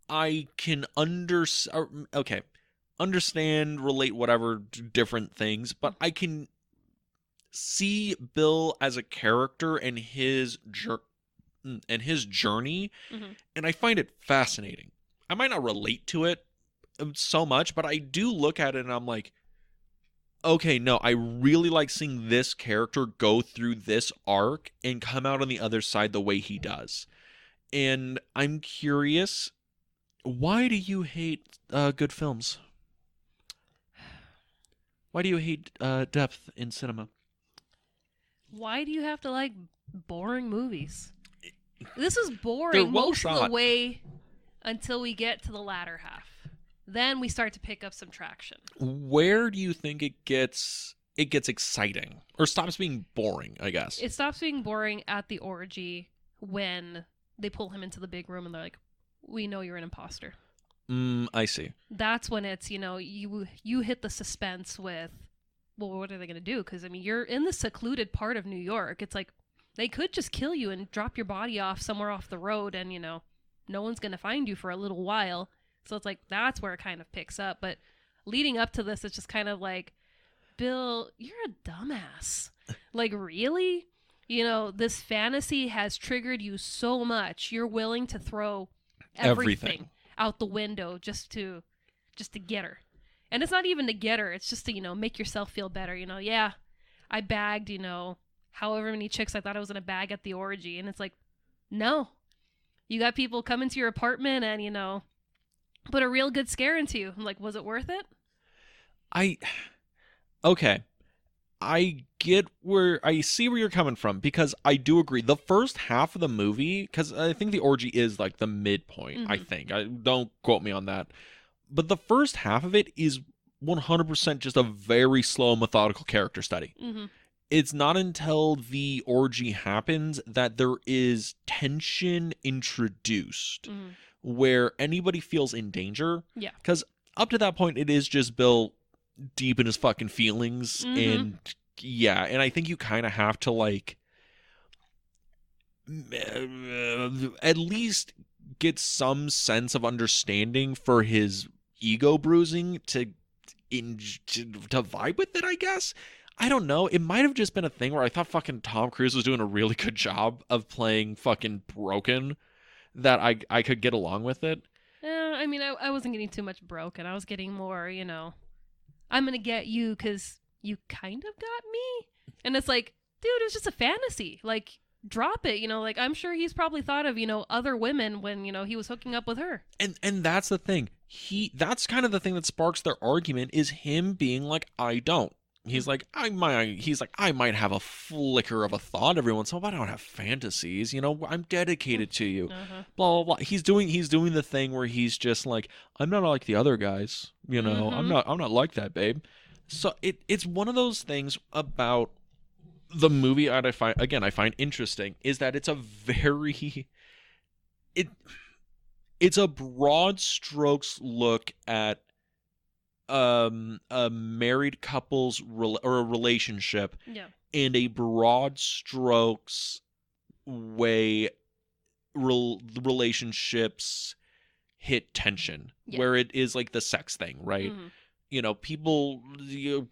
I can understand, relate whatever different things, but I can see Bill as a character and his journey, mm-hmm. and I find it fascinating. I might not relate to it so much, but I do look at it and I'm like, okay, no, I really like seeing this character go through this arc and come out on the other side the way he does. And I'm curious, why do you hate good films? Why do you hate depth in cinema? Why do you have to like boring movies? This is They're boring well most of shot. the way until we get to the latter half. Then we start to pick up some traction. Where do you think it gets exciting or stops being boring, I guess? It stops being boring at the orgy when they pull him into the big room and they're like, "We know you're an imposter." I see. That's when it's, you hit the suspense with, well, what are they going to do? Because, I mean, you're in the secluded part of New York. It's like, they could just kill you and drop your body off somewhere off the road and, no one's going to find you for a little while. So it's like, that's where it kind of picks up. But leading up to this, it's just kind of like, Bill, you're a dumbass. Like, really? This fantasy has triggered you so much. You're willing to throw everything out the window just to get her. And it's not even to get her. It's just to, make yourself feel better. Yeah, I bagged, however many chicks I thought I was going to bag at the orgy. And it's like, no. You got people coming to your apartment and, put a real good scare into you. I'm like, was it worth it? I okay. I see where you're coming from, because I do agree. The first half of the movie, because I think the orgy is like the midpoint, I think. Don't quote me on that. But the first half of it is 100% just a very slow, methodical character study. It's not until the orgy happens that there is tension introduced where anybody feels in danger. Yeah. Because up to that point, it is just Bill deep in his fucking feelings. And yeah, and I think you kind of have to like at least get some sense of understanding for his ego bruising to vibe with it, I guess. I don't know. It might have just been a thing where I thought fucking Tom Cruise was doing a really good job of playing fucking broken, that I could get along with it. I mean, I wasn't getting too much broken. I was getting more, I'm gonna get you because you kind of got me. And it's like, dude, it was just a fantasy. Like, drop it. Like, I'm sure he's probably thought of, other women when, he was hooking up with her. And that's the thing. That's kind of the thing that sparks their argument, is him being like, I don't. He's like, I might have a flicker of a thought every once in a while, but I don't have fantasies. I'm dedicated to you. Blah blah blah. He's doing the thing where he's just like, I'm not like the other guys. I'm not like that, babe. So it's one of those things about the movie that I find interesting, is that it's a very it's a broad strokes look at a married couple's or a relationship, and a broad strokes way relationships hit tension, where it is like the sex thing, right? People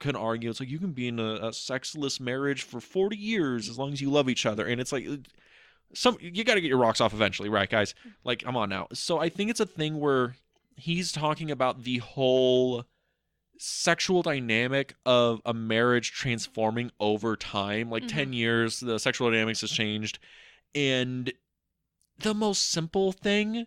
can argue it's like, you can be in a sexless marriage for 40 years as long as you love each other, and it's like, you got to get your rocks off eventually, right, guys? Like, come on now. So I think it's a thing where he's talking about the whole sexual dynamic of a marriage transforming over time. Like 10 years, the sexual dynamics has changed. And the most simple thing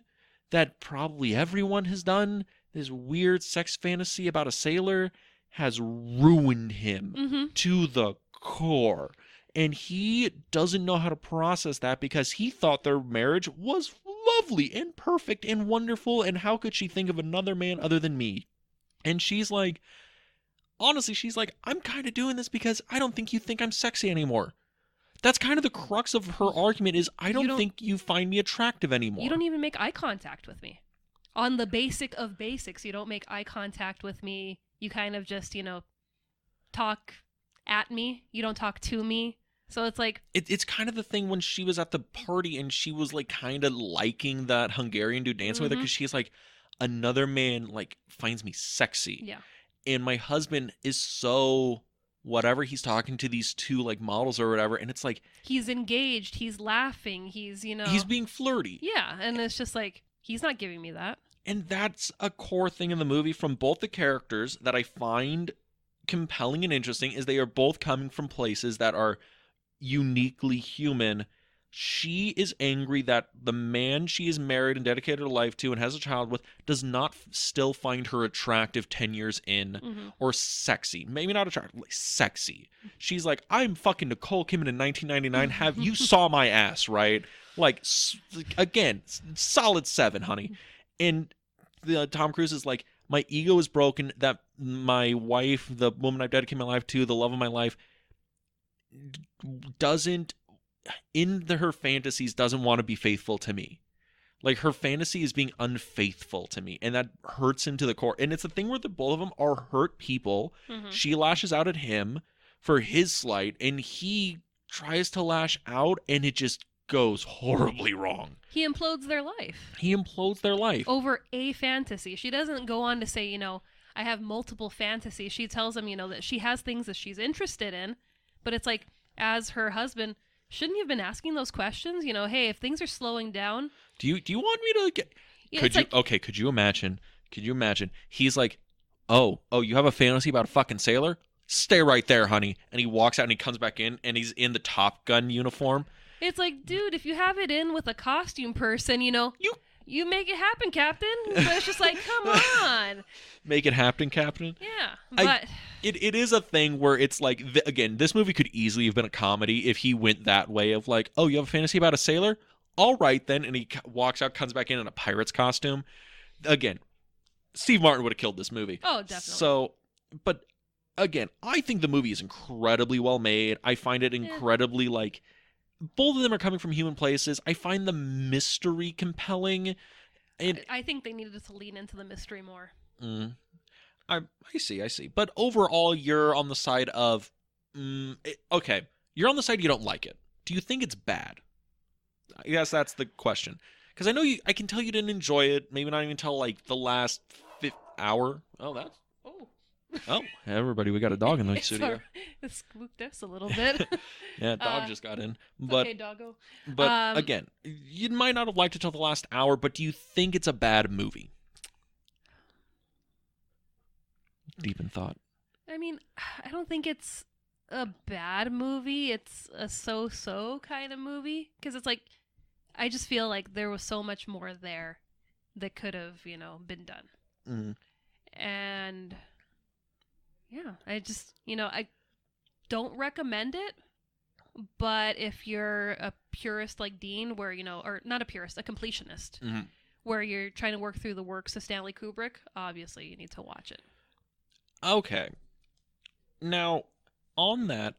that probably everyone has done, this weird sex fantasy about a sailor, has ruined him to the core. And he doesn't know how to process that, because he thought their marriage was lovely and perfect and wonderful, and how could she think of another man other than me? And she's like, honestly, I'm kind of doing this because I don't think you think I'm sexy anymore. That's kind of the crux of her argument, is I don't think you find me attractive anymore. You don't even make eye contact with me. On the basic of basics, you don't make eye contact with me. You kind of just, talk at me. You don't talk to me. So it's like... It's kind of the thing when she was at the party and she was like kind of liking that Hungarian dude dancing with her, because she's like, another man like finds me sexy. Yeah. And my husband is so whatever, he's talking to these two like models or whatever, and it's like, he's engaged, he's laughing, he's he's being flirty. Yeah, and it's just like, he's not giving me that. And that's a core thing in the movie from both the characters that I find compelling and interesting, is they are both coming from places that are uniquely human. She is angry that the man she is married and dedicated her life to and has a child with does not still find her attractive 10 years in, or sexy. Maybe not attractive, like sexy. She's like, I'm fucking Nicole Kidman in 1999. You saw my ass, right? Like, again, solid 7, honey. And Tom Cruise is like, my ego is broken that my wife, the woman I've dedicated my life to, the love of my life, doesn't, in her fantasies, doesn't want to be faithful to me. Like, her fantasy is being unfaithful to me, and that hurts him to the core. And it's a thing where the both of them are hurt people. She lashes out at him for his slight, and he tries to lash out, and it just goes horribly wrong. He implodes their life. Over a fantasy. She doesn't go on to say, I have multiple fantasies. She tells him, that she has things that she's interested in, but it's like, as her husband, shouldn't you have been asking those questions? Hey, if things are slowing down. Do you want me to get... Could you imagine? He's like, oh, you have a fantasy about a fucking sailor? Stay right there, honey. And he walks out and he comes back in and he's in the Top Gun uniform. It's like, dude, if you have it in with a costume person, you you make it happen, Captain. So it's just like, come on. Make it happen, Captain. Yeah, but it is a thing where it's like, again, this movie could easily have been a comedy if he went that way of like, oh, you have a fantasy about a sailor? All right, then. And he walks out, comes back in a pirate's costume. Again, Steve Martin would have killed this movie. Oh, definitely. So, but again, I think the movie is incredibly well made. I find it incredibly, like, both of them are coming from human places. I find the mystery compelling. And I think they needed to lean into the mystery more. I see. But overall, you're on the side of, okay, you're on the side you don't like it. Do you think it's bad? I guess that's the question. Because I know I can tell you didn't enjoy it. Maybe not even until like the last hour. Oh, everybody, we got a dog in the studio. It spooked us a little bit. Yeah, dog just got in. But, okay, doggo. But again, you might not have liked it till the last hour, but do you think it's a bad movie? Deep in thought. I mean, I don't think it's a bad movie. It's a so-so kind of movie. Because it's like, I just feel like there was so much more there that could have, been done. And yeah, I just, I don't recommend it. But if you're a purist like Dean, where, or not a purist, a completionist, where you're trying to work through the works of Stanley Kubrick, obviously you need to watch it. Okay. Now, on that,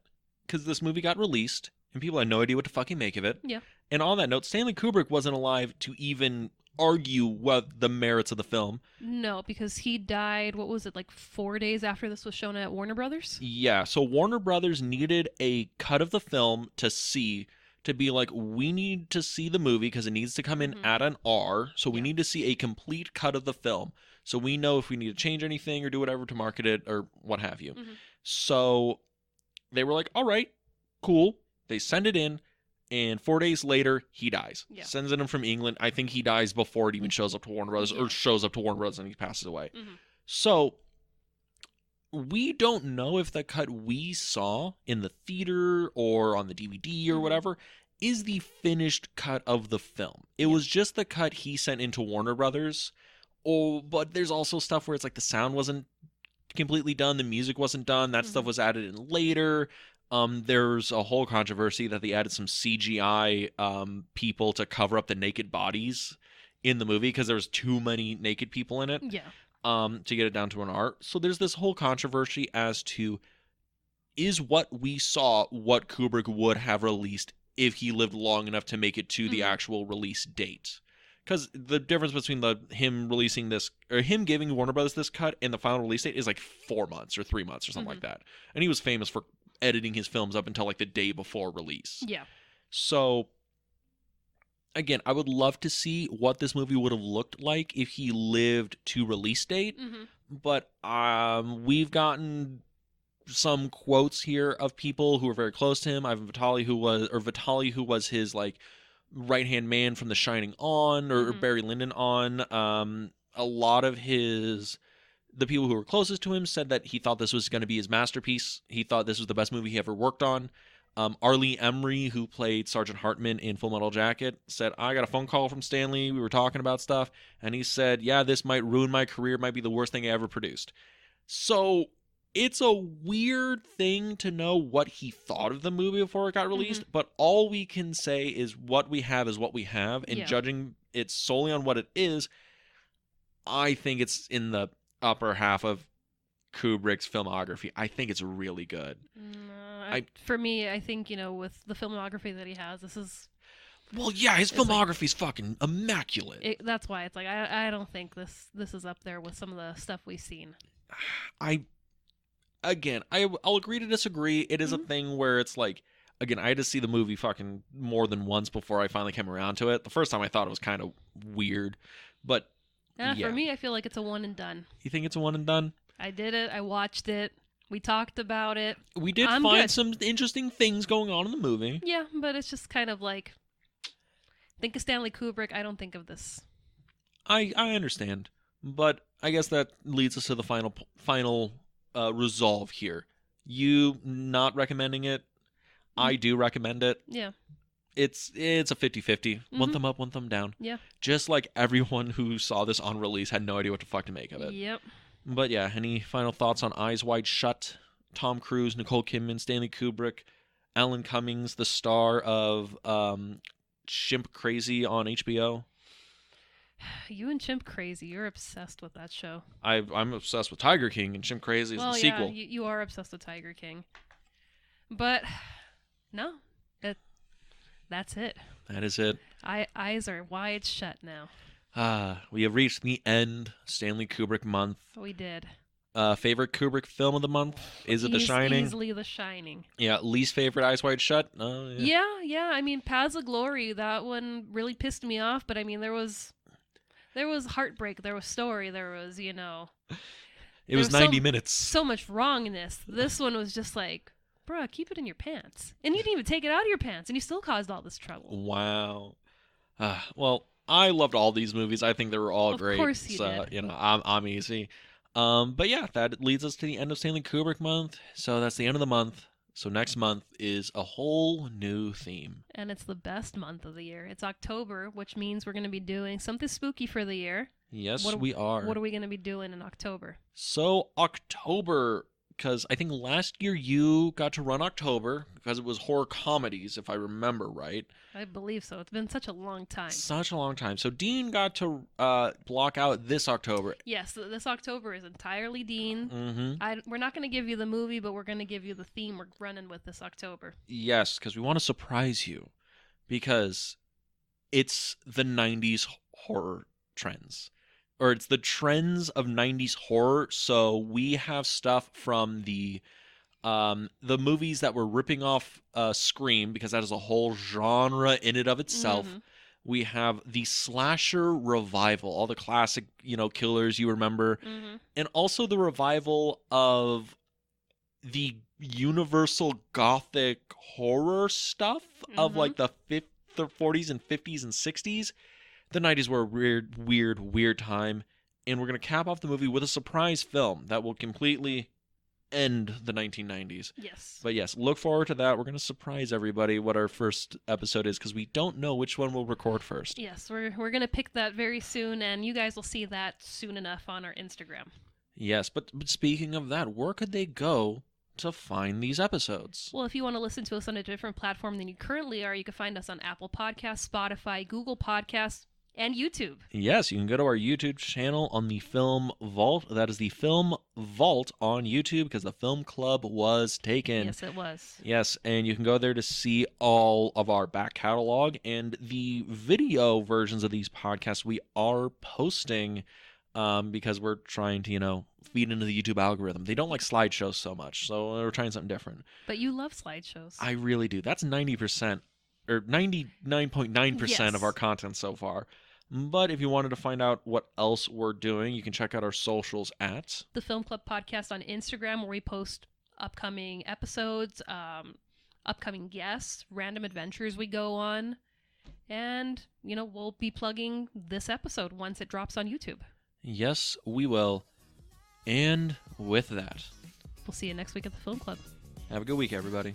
because this movie got released, and people had no idea what to fucking make of it. Yeah. And on that note, Stanley Kubrick wasn't alive to even argue what the merits of the film. No, because he died, what was it, like 4 days after this was shown at Warner Brothers? Yeah, so Warner Brothers needed a cut of the film to be like, we need to see the movie because it needs to come in at an R, so we need to see a complete cut of the film. So we know if we need to change anything or do whatever to market it or what have you. So they were like, all right, cool. They send it in, and 4 days later, he dies. Yeah. Sends it in from England. I think he dies before it even shows up to Warner Brothers, or shows up to Warner Brothers and he passes away. So we don't know if the cut we saw in the theater or on the DVD or whatever is the finished cut of the film. It was just the cut he sent into Warner Brothers. Oh, but there's also stuff where it's like the sound wasn't completely done, the music wasn't done, that stuff was added in later. There's a whole controversy that they added some CGI people to cover up the naked bodies in the movie because there's too many naked people in it. Yeah. To get it down to an art. So there's this whole controversy as to, is what we saw what Kubrick would have released if he lived long enough to make it to the actual release date. Because the difference between him releasing this, or him giving Warner Brothers this cut and the final release date is like 4 months or 3 months or something like that. And he was famous for editing his films up until like the day before release. Yeah. So, again, I would love to see what this movie would have looked like if he lived to release date. But we've gotten some quotes here of people who are very close to him. Ivan Vitali, who was his like right-hand man from The Shining on, or Barry Lyndon on. A lot of the people who were closest to him said that he thought this was going to be his masterpiece. He thought this was the best movie he ever worked on. Arlie Emery, who played Sergeant Hartman in Full Metal Jacket, said, I got a phone call from Stanley. We were talking about stuff. And he said, yeah, this might ruin my career. It might be the worst thing I ever produced. So it's a weird thing to know what he thought of the movie before it got released. But all we can say is what we have is what we have. And judging it solely on what it is, I think it's in the upper half of Kubrick's filmography. I think it's really good. For me, I think, with the filmography that he has, this is... Well, yeah, his filmography's fucking immaculate. That's why it's like, I don't think this is up there with some of the stuff we've seen. I'll agree to disagree. It is a thing where it's like, again, I had to see the movie fucking more than once before I finally came around to it. The first time I thought it was kind of weird, but yeah. For me, I feel like it's a one and done. You think it's a one and done? I did it. I watched it. We talked about it. We did find some interesting things going on in the movie. Yeah, but it's just kind of like, think of Stanley Kubrick. I don't think of this. I understand, but I guess that leads us to the final resolve here. You not recommending it. I do recommend it. Yeah. it's a 50-50. One thumb up, one thumb down. Yeah. Just like everyone who saw this on release had no idea what the fuck to make of it. Yep. But yeah, any final thoughts on Eyes Wide Shut? Tom Cruise, Nicole Kidman, Stanley Kubrick, Alan Cummings, the star of Chimp Crazy on HBO. You and Chimp Crazy, you're obsessed with that show. I'm obsessed with Tiger King, and Chimp Crazy is the sequel. Yeah, you are obsessed with Tiger King. But no, that's it. That is it. Eyes are wide shut now. We have reached the end. Stanley Kubrick month. We did. Favorite Kubrick film of the month? Is it The Shining? Easily The Shining. Yeah. Least favorite Eyes Wide Shut? Yeah. I mean, Paths of Glory. That one really pissed me off. But I mean, there was heartbreak. There was story. There was, It was 90 minutes. So much wrongness. This one was just like, bruh, keep it in your pants. And you didn't even take it out of your pants, and you still caused all this trouble. Wow. Well, I loved all these movies. I think they were all great. Of course you did. I'm easy. But yeah, that leads us to the end of Stanley Kubrick month. So that's the end of the month. So next month is a whole new theme. And it's the best month of the year. It's October, which means we're going to be doing something spooky for the year. Yes, we are. What are we going to be doing in October? So October, because I think last year you got to run October because it was horror comedies, if I remember right. I believe so. It's been such a long time. Such a long time. So Dean got to block out this October. Yes, this October is entirely Dean. Mm-hmm. We're not going to give you the movie, but we're going to give you the theme we're running with this October. Yes, because we want to surprise you. Because it's the 90s horror trends. Or it's the trends of 90s horror. So we have stuff from the movies that were ripping off Scream, because that is a whole genre in and of itself. Mm-hmm. We have the slasher revival, all the classic, killers you remember. Mm-hmm. And also the revival of the universal gothic horror stuff of like the 40s and 50s and 60s. The 90s were a weird time. And we're going to cap off the movie with a surprise film that will completely end the 1990s. Yes. But yes, look forward to that. We're going to surprise everybody what our first episode is, because we don't know which one we'll record first. Yes, we're going to pick that very soon, and you guys will see that soon enough on our Instagram. Yes, but speaking of that, where could they go to find these episodes? Well, if you want to listen to us on a different platform than you currently are, you can find us on Apple Podcasts, Spotify, Google Podcasts, and YouTube. Yes, you can go to our YouTube channel on the Film Vault. That is the Film Vault on YouTube, because the Film Club was taken. Yes, it was. Yes, and you can go there to see all of our back catalog and the video versions of these podcasts we are posting, because we're trying to, feed into the YouTube algorithm. They don't like slideshows so much, so we're trying something different. But you love slideshows. I really do. That's 90%, or 99.9% of our content so far. But if you wanted to find out what else we're doing, you can check out our socials at the Film Club Podcast on Instagram, where we post upcoming episodes, upcoming guests, random adventures we go on, and we'll be plugging this episode once it drops on YouTube. Yes, we will. And with that, we'll see you next week at the Film Club. Have a good week, everybody.